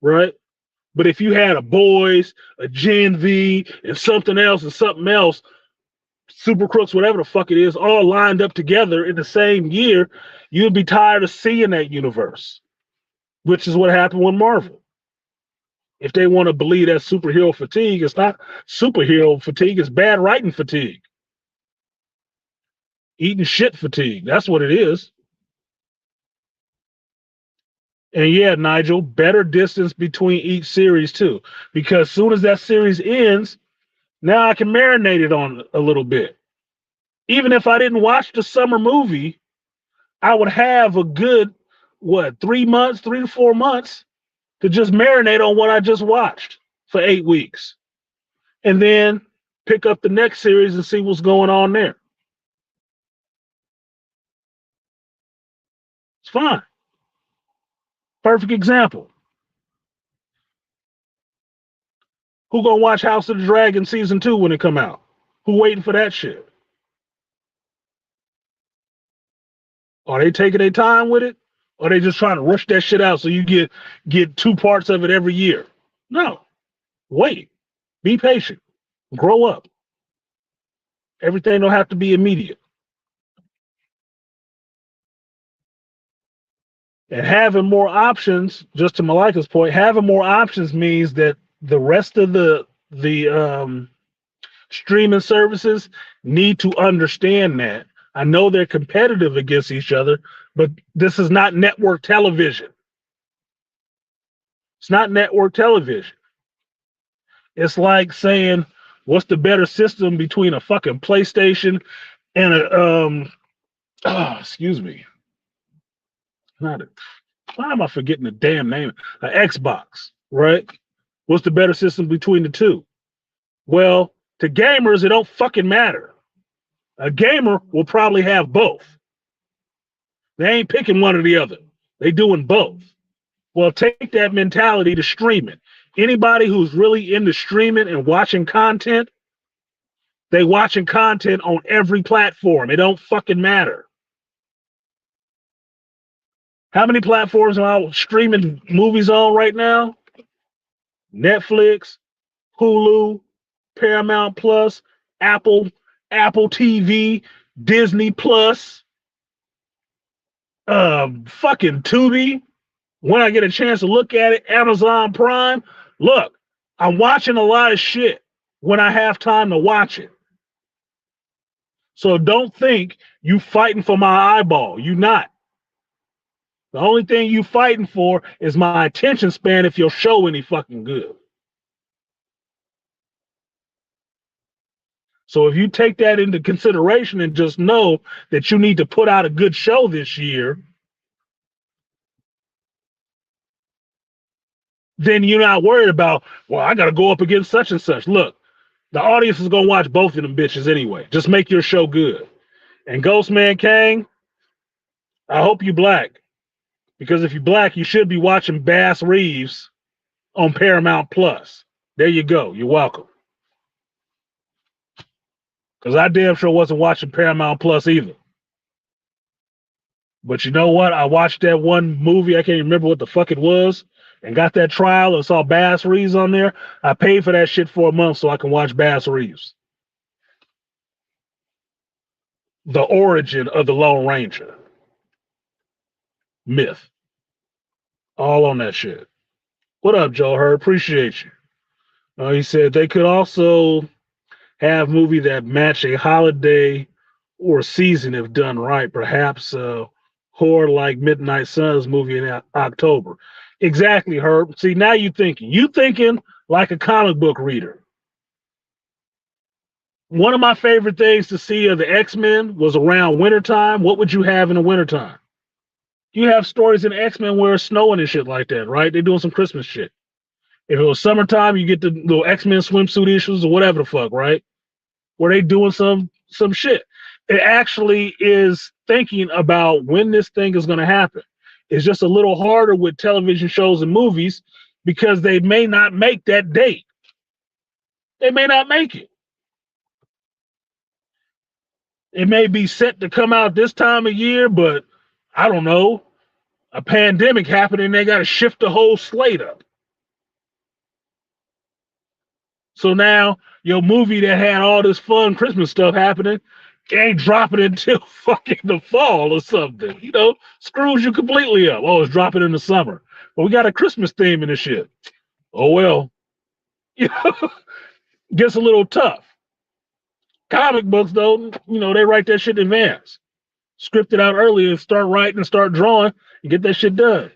right? But if you had a Boys, a Gen V, and something else, Super Crooks, whatever the fuck it is, all lined up together in the same year, you'd be tired of seeing that universe, which is what happened with Marvel. If they want to believe that superhero fatigue, it's not superhero fatigue, it's bad writing fatigue. Eating shit fatigue. That's what it is. And yeah, Nigel, better distance between each series too. Because as soon as that series ends, now I can marinate it on a little bit. Even if I didn't watch the summer movie, I would have a good, 3 months, 3 to 4 months to just marinate on what I just watched for 8 weeks. And then pick up the next series and see what's going on there. It's fine. Perfect example. Who gonna watch House of the Dragon season 2 when it come out? Who waiting for that shit? Are they taking their time with it? Or are they just trying to rush that shit out so you get 2 parts of it every year? No. Wait. Be patient. Grow up. Everything don't have to be immediate. And having more options, just to Malika's point, having more options means that the rest of the streaming services need to understand that. I know they're competitive against each other, but this is not network television. It's not network television. It's like saying, what's the better system between a fucking PlayStation and excuse me. Not a, why am I forgetting the damn name? An Xbox, right? What's the better system between the two? Well, to gamers, it don't fucking matter. A gamer will probably have both. They ain't picking one or the other. They doing both. Well, take that mentality to streaming. Anybody who's really into streaming and watching content, they watching content on every platform. It don't fucking matter. How many platforms am I streaming movies on right now? Netflix, Hulu, Paramount Plus, Apple TV, Disney Plus, fucking Tubi. When I get a chance to look at it, Amazon Prime. Look, I'm watching a lot of shit when I have time to watch it. So don't think you fighting for my eyeball. You not. The only thing you fighting for is my attention span if your show any fucking good. So if you take that into consideration and just know that you need to put out a good show this year, then you're not worried about, well, I got to go up against such and such. Look, The audience is gonna watch both of them bitches anyway. Just make your show good. And Ghostman Kang, I hope you black. Because if you black, you should be watching Bass Reeves on Paramount Plus. There you go. You're welcome. Because I damn sure wasn't watching Paramount Plus either. But you know what? I watched that one movie, I can't even remember what the fuck it was, and got that trial and saw Bass Reeves on there. I paid for that shit for a month so I can watch Bass Reeves. The origin of the Lone Ranger myth. All on that shit. What up, Joe Hurd? Appreciate you. He said they could also have movie that match a holiday or season if done right. Perhaps horror like Midnight Suns movie in October. Exactly, Herb. See, now you thinking. You thinking like a comic book reader. One of my favorite things to see of the X-Men was around wintertime. What would you have in the wintertime? You have stories in X-Men where it's snowing and shit like that, right? They're doing some Christmas shit. If it was summertime, you get the little X-Men swimsuit issues or whatever the fuck, right? Where they doing some shit. It actually is thinking about when this thing is going to happen. It's just a little harder with television shows and movies because they may not make that date. They may not make it. It may be set to come out this time of year, but I don't know. A pandemic happened and they got to shift the whole slate up. So now your movie that had all this fun Christmas stuff happening ain't dropping until fucking the fall or something. You know, screws you completely up. Oh, it's dropping in the summer. But we got a Christmas theme in this shit. Oh well. You know, gets a little tough. Comic books, though, you know, they write that shit in advance. Script it out early and start writing and start drawing and get that shit done.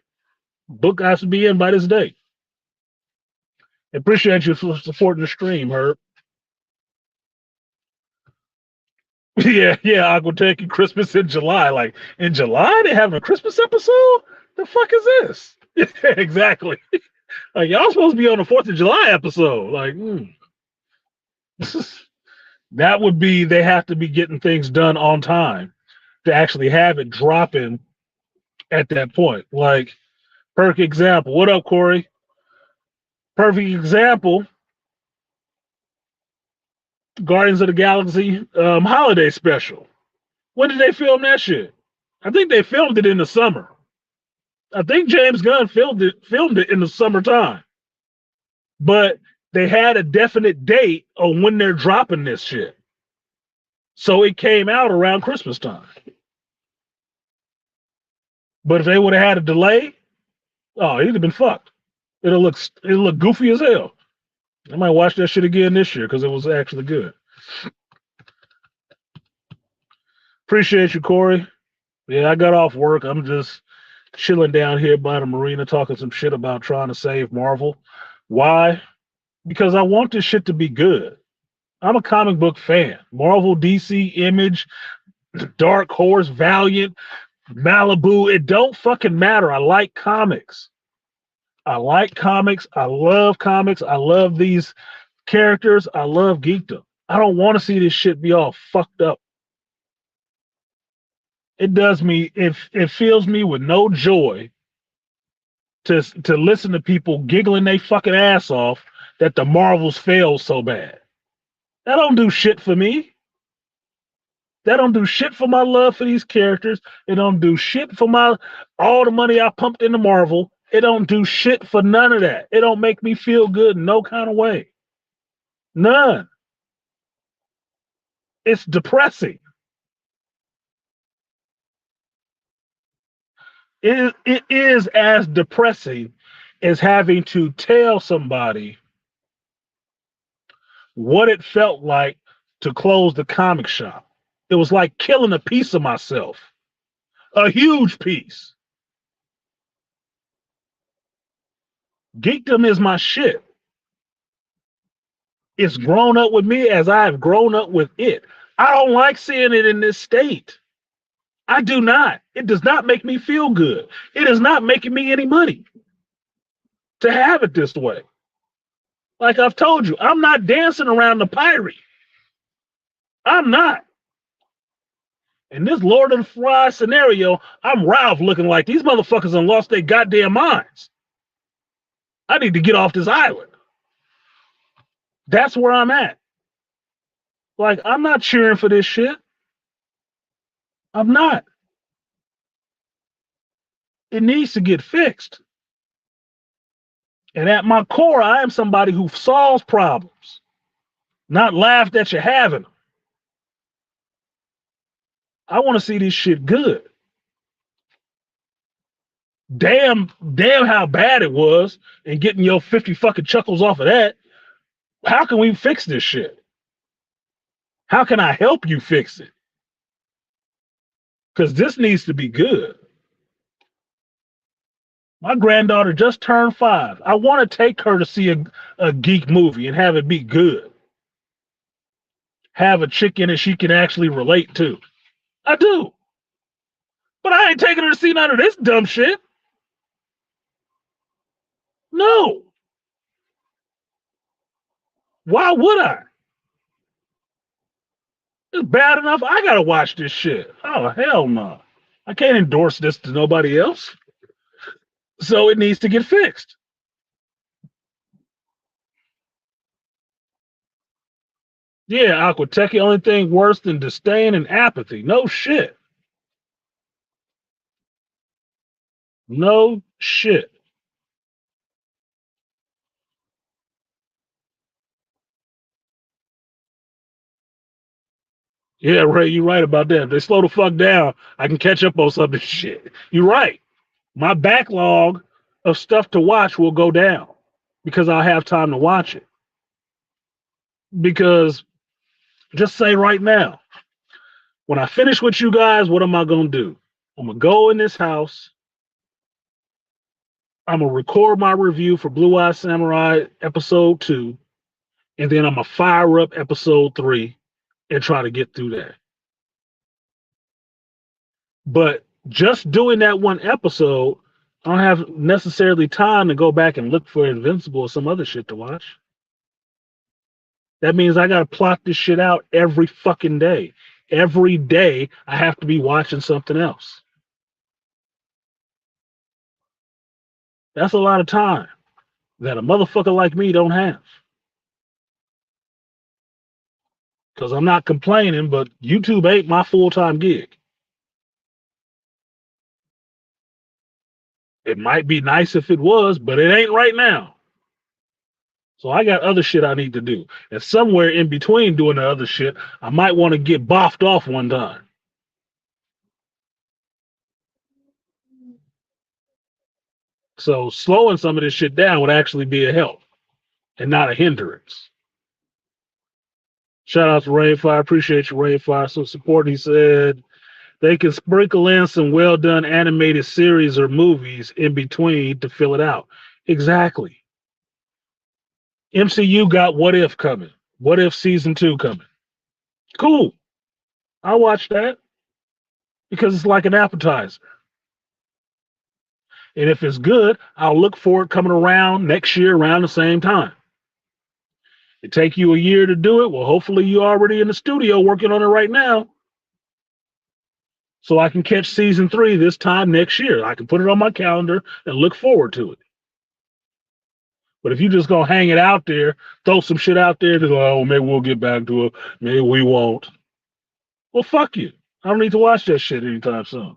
Book has to be in by this date. Appreciate you for supporting the stream, Herb. Yeah, Aquatech Christmas in July. Like, in July, they having a Christmas episode? The fuck is this? Yeah, exactly. Like, y'all supposed to be on the 4th of July episode. Like, that would be, they have to be getting things done on time to actually have it dropping at that point. Like, perfect example. What up, Corey? Perfect example. Guardians of the Galaxy holiday special. When did they film that shit? I think they filmed it in the summer. I think James Gunn filmed it in the summertime. But they had a definite date on when they're dropping this shit. So it came out around Christmas time. But if they would have had a delay, oh, he'd have been fucked. It'll look goofy as hell. I might watch that shit again this year because it was actually good. Appreciate you, Corey. Yeah, I got off work. I'm just chilling down here by the marina talking some shit about trying to save Marvel. Why? Because I want this shit to be good. I'm a comic book fan. Marvel, DC, Image, Dark Horse, Valiant, Malibu. It don't fucking matter. I like comics. I like comics. I love comics. I love these characters. I love geekdom. I don't want to see this shit be all fucked up. It does me. It fills me with no joy to listen to people giggling they fucking ass off that the Marvels failed so bad. That don't do shit for me. That don't do shit for my love for these characters. It don't do shit for all the money I pumped into Marvel. It don't do shit for none of that. It don't make me feel good in no kind of way. None. It's depressing. It is as depressing as having to tell somebody what it felt like to close the comic shop. It was like killing a piece of myself, a huge piece. Geekdom is my shit. It's grown up with me as I have grown up with it. I don't like seeing it in this state. I do not. It does not make me feel good. It is not making me any money to have it this way. Like I've told you, I'm not dancing around the pirate. I'm not. In this Lord of the Flies scenario, I'm Ralph looking like these motherfuckers done lost their goddamn minds. I need to get off this island. That's where I'm at. Like, I'm not cheering for this shit. I'm not. It needs to get fixed. And at my core, I am somebody who solves problems, not laugh that you're having them. I want to see this shit good. Damn how bad it was and getting your 50 fucking chuckles off of that. How can we fix this shit? How can I help you fix it? Because this needs to be good. My granddaughter just turned 5. I want to take her to see a geek movie and have it be good. Have a chick in it she can actually relate to. I do. But I ain't taking her to see none of this dumb shit. No. Why would I? It's bad enough I gotta watch this shit. Oh, hell no. I can't endorse this to nobody else. So it needs to get fixed. Yeah, Aquatech, only thing worse than disdain and apathy. No shit. No shit. Yeah, Ray, you're right about that. If they slow the fuck down, I can catch up on some of this shit. You're right. My backlog of stuff to watch will go down because I'll have time to watch it. Because just say right now, when I finish with you guys, what am I gonna do? I'm gonna go in this house. I'm gonna record my review for Blue Eye Samurai episode 2, and then I'm gonna fire up episode 3 and try to get through that. But just doing that one episode, I don't have necessarily time to go back and look for Invincible or some other shit to watch. That means I gotta plot this shit out every fucking day. Every day I have to be watching something else. That's a lot of time that a motherfucker like me don't have. Because I'm not complaining, but YouTube ain't my full-time gig. It might be nice if it was, but it ain't right now. So I got other shit I need to do. And somewhere in between doing the other shit, I might want to get boffed off one time. So slowing some of this shit down would actually be a help and not a hindrance. Shout out to Rainfire. Appreciate you, Rainfire. So support. He said they can sprinkle in some well done animated series or movies in between to fill it out. Exactly. MCU got What If coming. What If season 2 coming. Cool. I'll watch that because it's like an appetizer. And if it's good, I'll look for it coming around next year around the same time. It take you a year to do it. Well, hopefully you're already in the studio working on it right now. So I can catch season 3 this time next year. I can put it on my calendar and look forward to it. But if you just gonna hang it out there, throw some shit out there to go, oh, maybe we'll get back to it, maybe we won't. Well, fuck you. I don't need to watch that shit anytime soon.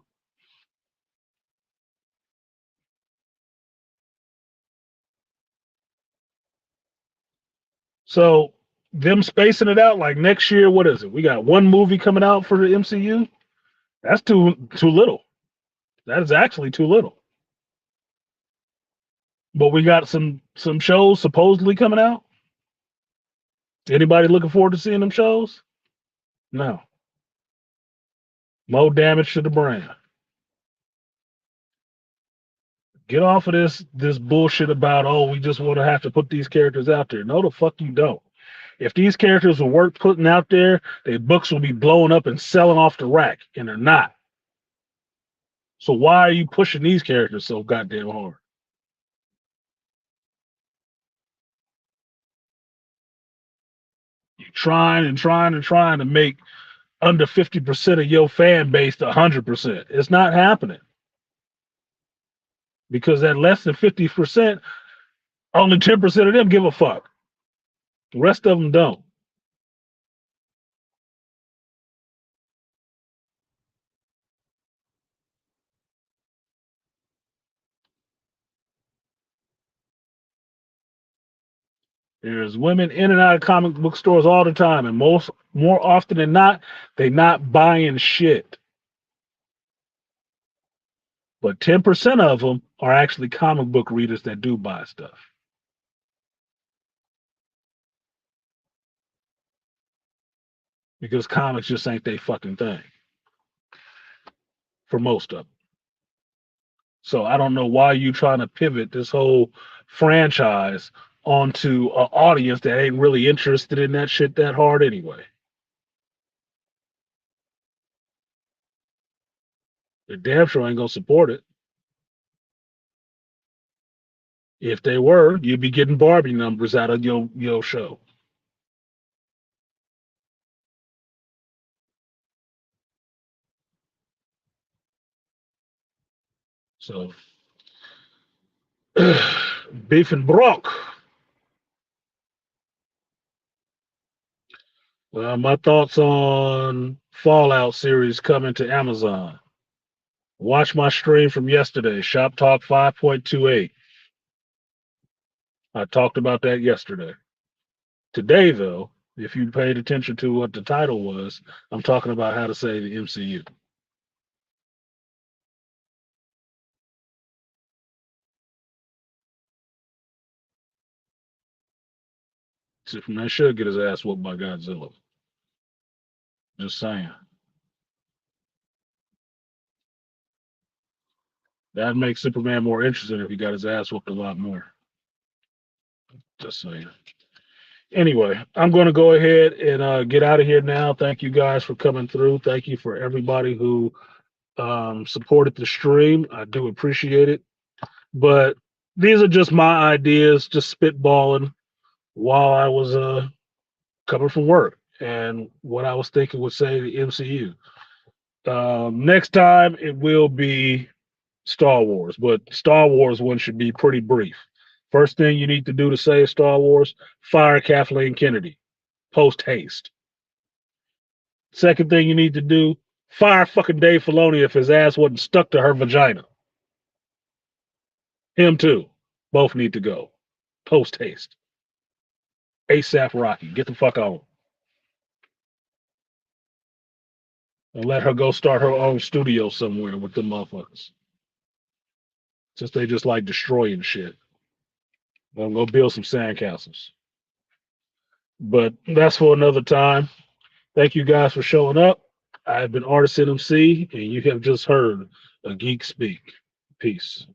So them spacing it out like next year, what is it? We got one movie coming out for the MCU. That's too little. That is actually too little. But we got some shows supposedly coming out. Anybody looking forward to seeing them shows? No. More damage to the brand. Get off of this bullshit about, oh, we just want to have to put these characters out there. No, the fuck you don't. If these characters were worth putting out there, their books will be blowing up and selling off the rack, and they're not. So why are you pushing these characters so goddamn hard? trying and trying and trying to make under 50% of your fan base to 100%. It's not happening because that less than 50%, only 10% of them give a fuck. The rest of them don't. There's women in and out of comic book stores all the time, and more often than not, they not buying shit. But 10% of them are actually comic book readers that do buy stuff. Because comics just ain't they fucking thing for most of them. So I don't know why you trying to pivot this whole franchise onto an audience that ain't really interested in that shit that hard anyway. The damn sure ain't gonna support it. If they were, you'd be getting Barbie numbers out of your show. So beef and brock. My thoughts on Fallout series coming to Amazon. Watch my stream from yesterday, Shop Talk 5.28. I talked about that yesterday. Today, though, if you paid attention to what the title was, I'm talking about how to say the MCU. Superman should get his ass whooped by Godzilla. Just saying. That'd make Superman more interesting if he got his ass whooped a lot more. Just saying. Anyway, I'm going to go ahead and get out of here now. Thank you guys for coming through. Thank you for everybody who supported the stream. I do appreciate it. But these are just my ideas, just spitballing while I was coming from work and what I was thinking would say the MCU. Next time it will be Star Wars, but Star Wars one should be pretty brief. First thing you need to do to save Star Wars, fire Kathleen Kennedy, post haste. Second thing you need to do, fire fucking Dave Filoni if his ass wasn't stuck to her vagina. Him too. Both need to go. Post haste. ASAP Rocky, get the fuck on. And let her go start her own studio somewhere with the motherfuckers. Since they just like destroying shit. Let them go build some sandcastles. But that's for another time. Thank you guys for showing up. I've been Artisan MC, and you have just heard a geek speak. Peace.